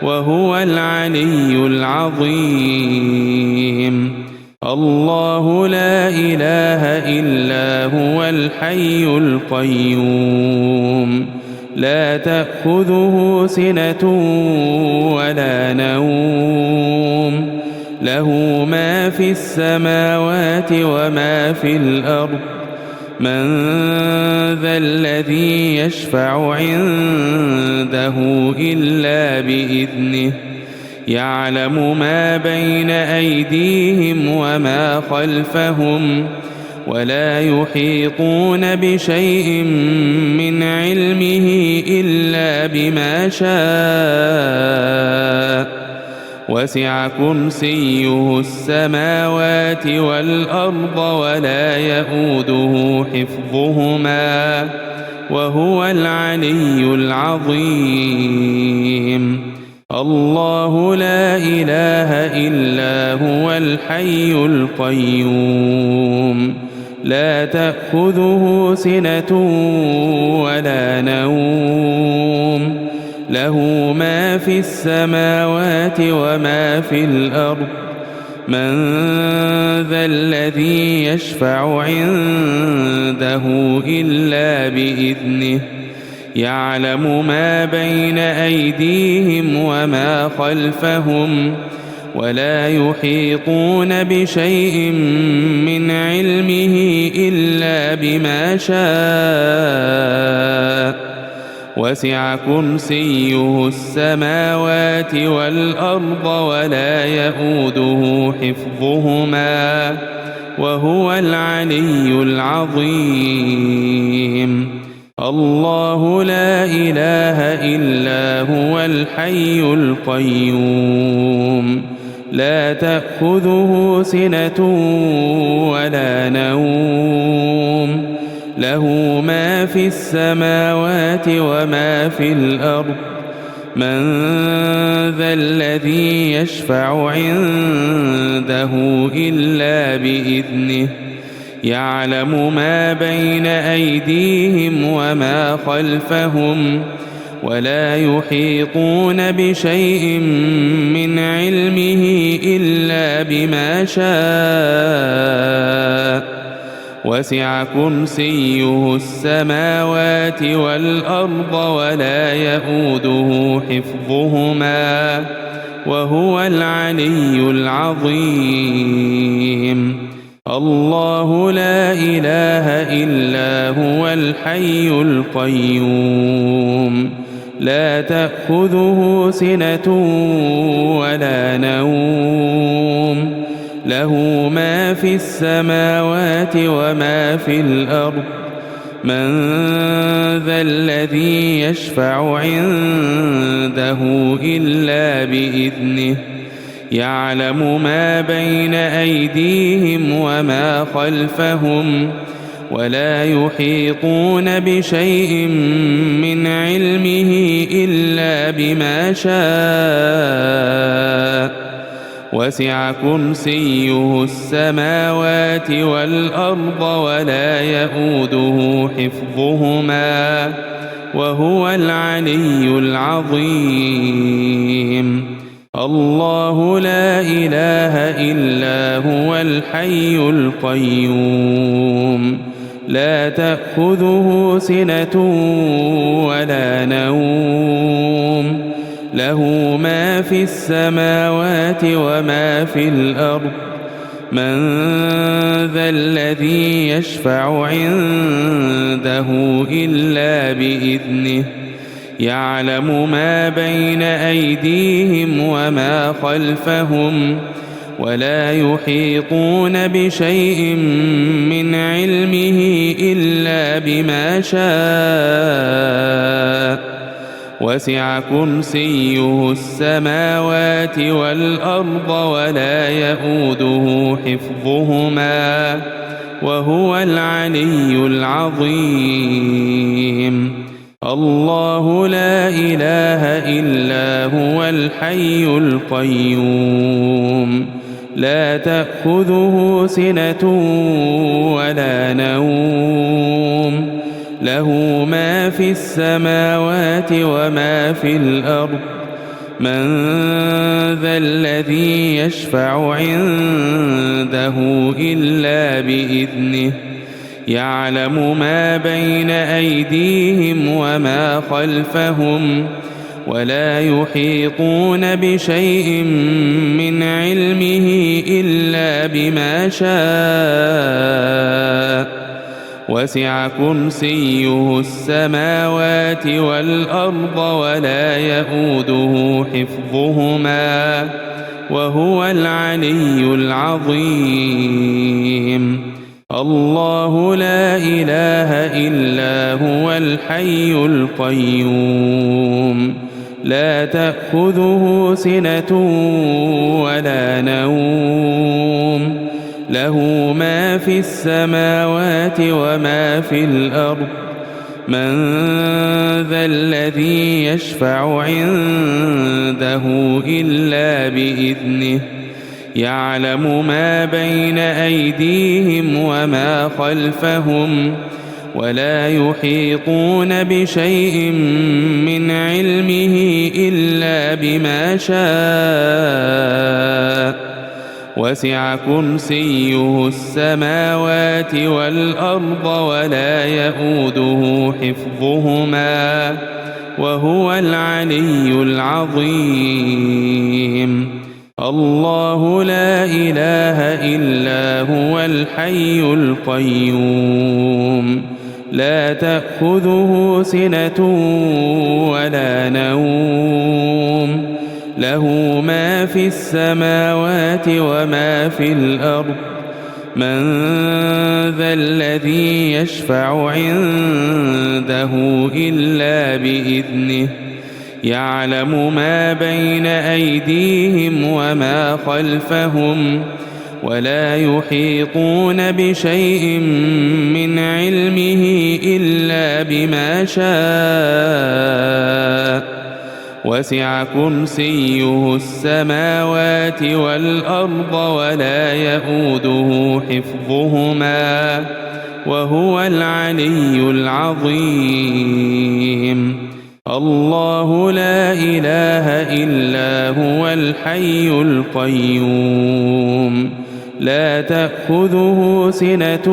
وهو العلي العظيم الله لا إله إلا هو الحي القيوم لا تأخذه سنة ولا نوم له ما في السماوات وما في الأرض من ذا الذي يشفع عنده إلا بإذنه يعلم ما بين أيديهم وما خلفهم ولا يحيطون بشيء من علمه إلا بما شاء وسع كرسيه السماوات والأرض ولا يئوده حفظهما وهو العلي العظيم الله لا إله إلا هو الحي القيوم لا تأخذه سنة ولا نوم له ما في السماوات وما في الأرض من ذا الذي يشفع عنده إلا بإذنه يعلم ما بين أيديهم وما خلفهم ولا يحيطون بشيء من علمه إلا بما شاء وسع كرسيه السماوات والأرض ولا يئوده حفظهما وهو العلي العظيم الله لا إله إلا هو الحي القيوم لا تأخذه سنة ولا نوم له ما في السماوات وما في الأرض من ذا الذي يشفع عنده إلا بإذنه يعلم ما بين أيديهم وما خلفهم ولا يحيطون بشيء من علمه إلا بما شاء وسع كرسيه السماوات والأرض ولا يئوده حفظهما وهو العلي العظيم الله لا إله إلا هو الحي القيوم لا تأخذه سنة ولا نوم له ما في السماوات وما في الأرض من ذا الذي يشفع عنده إلا بإذنه يعلم ما بين أيديهم وما خلفهم ولا يحيطون بشيء من علمه إلا بما شاء وسع كرسيه السماوات والأرض ولا يئوده حفظهما وهو العلي العظيم الله لا إله إلا هو الحي القيوم لا تأخذه سنة ولا نوم له ما في السماوات وما في الأرض من ذا الذي يشفع عنده إلا بإذنه يعلم ما بين أيديهم وما خلفهم ولا يحيطون بشيء من علمه إلا بما شاء وسع كرسيه السماوات والأرض ولا يئوده حفظهما وهو العلي العظيم. الله لا إله إلا هو الحي القيوم لا تأخذه سنة ولا نوم له ما في السماوات وما في الأرض من ذا الذي يشفع عنده إلا بإذنه يعلم ما بين أيديهم وما خلفهم ولا يحيطون بشيء من علمه إلا بما شاء وسع كرسيه السماوات والأرض ولا يئوده حفظهما وهو العلي العظيم. الله لا إله إلا هو الحي القيوم لا تأخذه سنة ولا نوم له ما في السماوات وما في الأرض من ذا الذي يشفع عنده إلا بإذنه يعلم ما بين أيديهم وما خلفهم ولا يحيطون بشيء من علمه إلا بما شاء وسع كرسيه السماوات والأرض ولا يئوده حفظهما وهو العلي العظيم. الله لا إله إلا هو الحي القيوم لا تأخذه سنة ولا نوم له ما في السماوات وما في الأرض من ذا الذي يشفع عنده إلا بإذنه يعلم ما بين أيديهم وما خلفهم ولا يحيطون بشيء من علمه إلا بما شاء وسع كرسيه السماوات والأرض ولا يئوده حفظهما وهو العلي العظيم. الله لا إله إلا هو الحي القيوم لا تأخذه سنة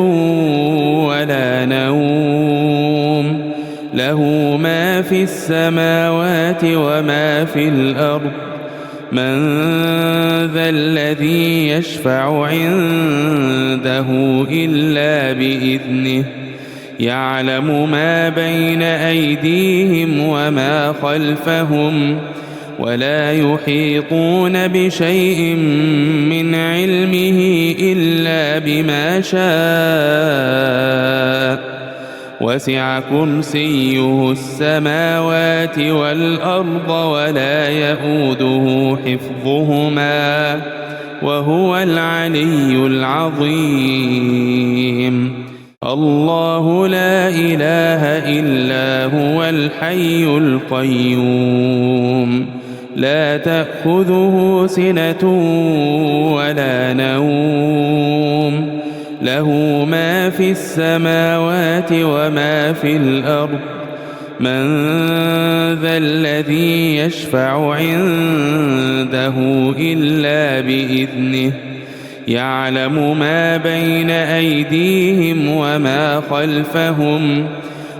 ولا نوم له ما في السماوات وما في الأرض من ذا الذي يشفع عنده إلا بإذنه يعلم ما بين أيديهم وما خلفهم ولا يحيطون بشيء من علمه إلا بما شاء وسع كرسيه السماوات والأرض ولا يئوده حفظهما وهو العلي العظيم. الله لا إله إلا هو الحي القيوم لا تأخذه سنة ولا نوم له ما في السماوات وما في الأرض من ذا الذي يشفع عنده إلا بإذنه يعلم ما بين أيديهم وما خلفهم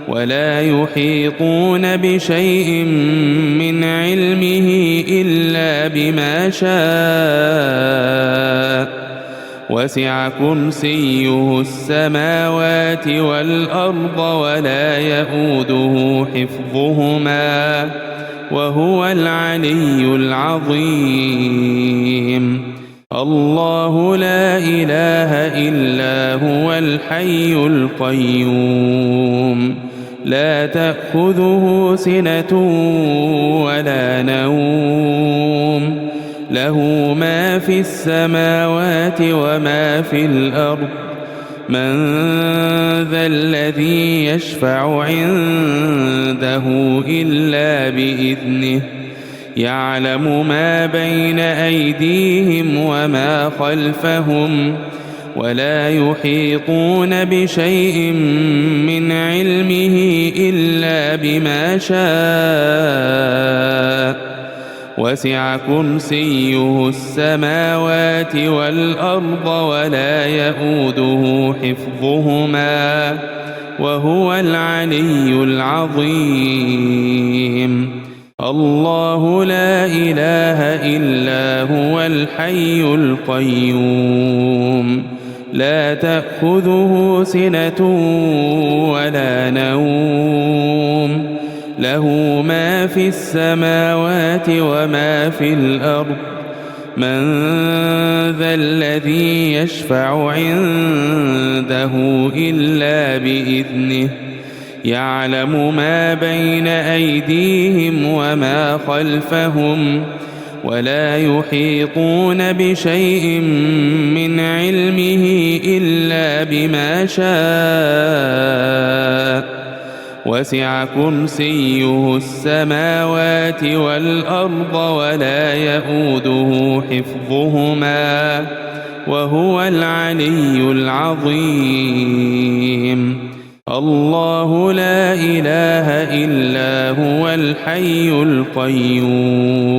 ولا يحيطون بشيء من علمه إلا بما شاء وسع كرسيه السماوات والأرض ولا يئوده حفظهما وهو العلي العظيم. الله لا إله إلا هو الحي القيوم لا تأخذه سنة ولا نوم له ما في السماوات وما في الأرض من ذا الذي يشفع عنده إلا بإذنه يعلم ما بين أيديهم وما خلفهم ولا يحيطون بشيء من علمه إلا بما شاء وسع كرسيه السماوات والأرض ولا يئوده حفظهما وهو العلي العظيم الله لا إله إلا هو الحي القيوم لا تأخذه سنة ولا نوم له ما في السماوات وما في الأرض من ذا الذي يشفع عنده إلا بإذنه يعلم ما بين أيديهم وما خلفهم ولا يحيطون بشيء من علمه إلا بما شاء وسع كرسيه السماوات والأرض ولا يئوده حفظهما وهو العلي العظيم الله لا إله إلا هو الحي القيوم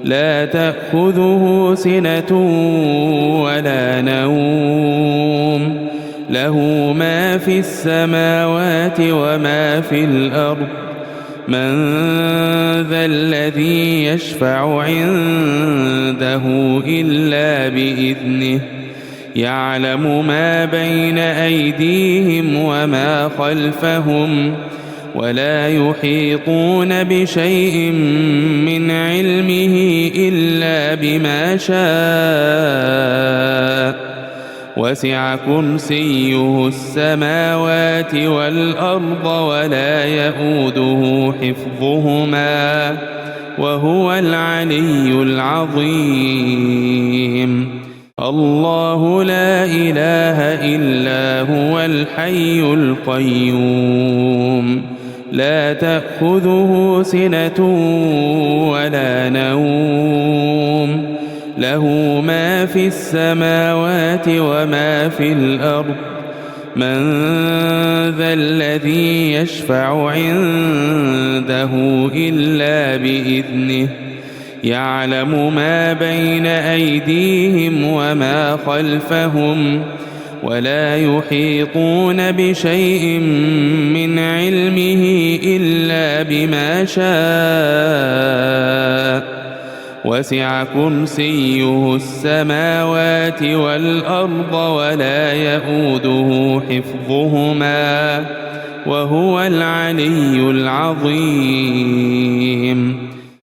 لا تأخذه سنة ولا نوم له ما في السماوات وما في الأرض من ذا الذي يشفع عنده إلا بإذنه يعلم ما بين أيديهم وما خلفهم ولا يحيطون بشيء من علمه إلا بما شاء وسع كرسيه السماوات والأرض ولا يئوده حفظهما وهو العلي العظيم الله لا إله إلا هو الحي القيوم لا تأخذه سنة ولا نوم له ما في السماوات وما في الأرض من ذا الذي يشفع عنده إلا بإذنه يعلم ما بين أيديهم وما خلفهم ولا يحيطون بشيء من علمه إلا بما شاء وسع كرسيه السماوات والأرض ولا يئوده حفظهما وهو العلي العظيم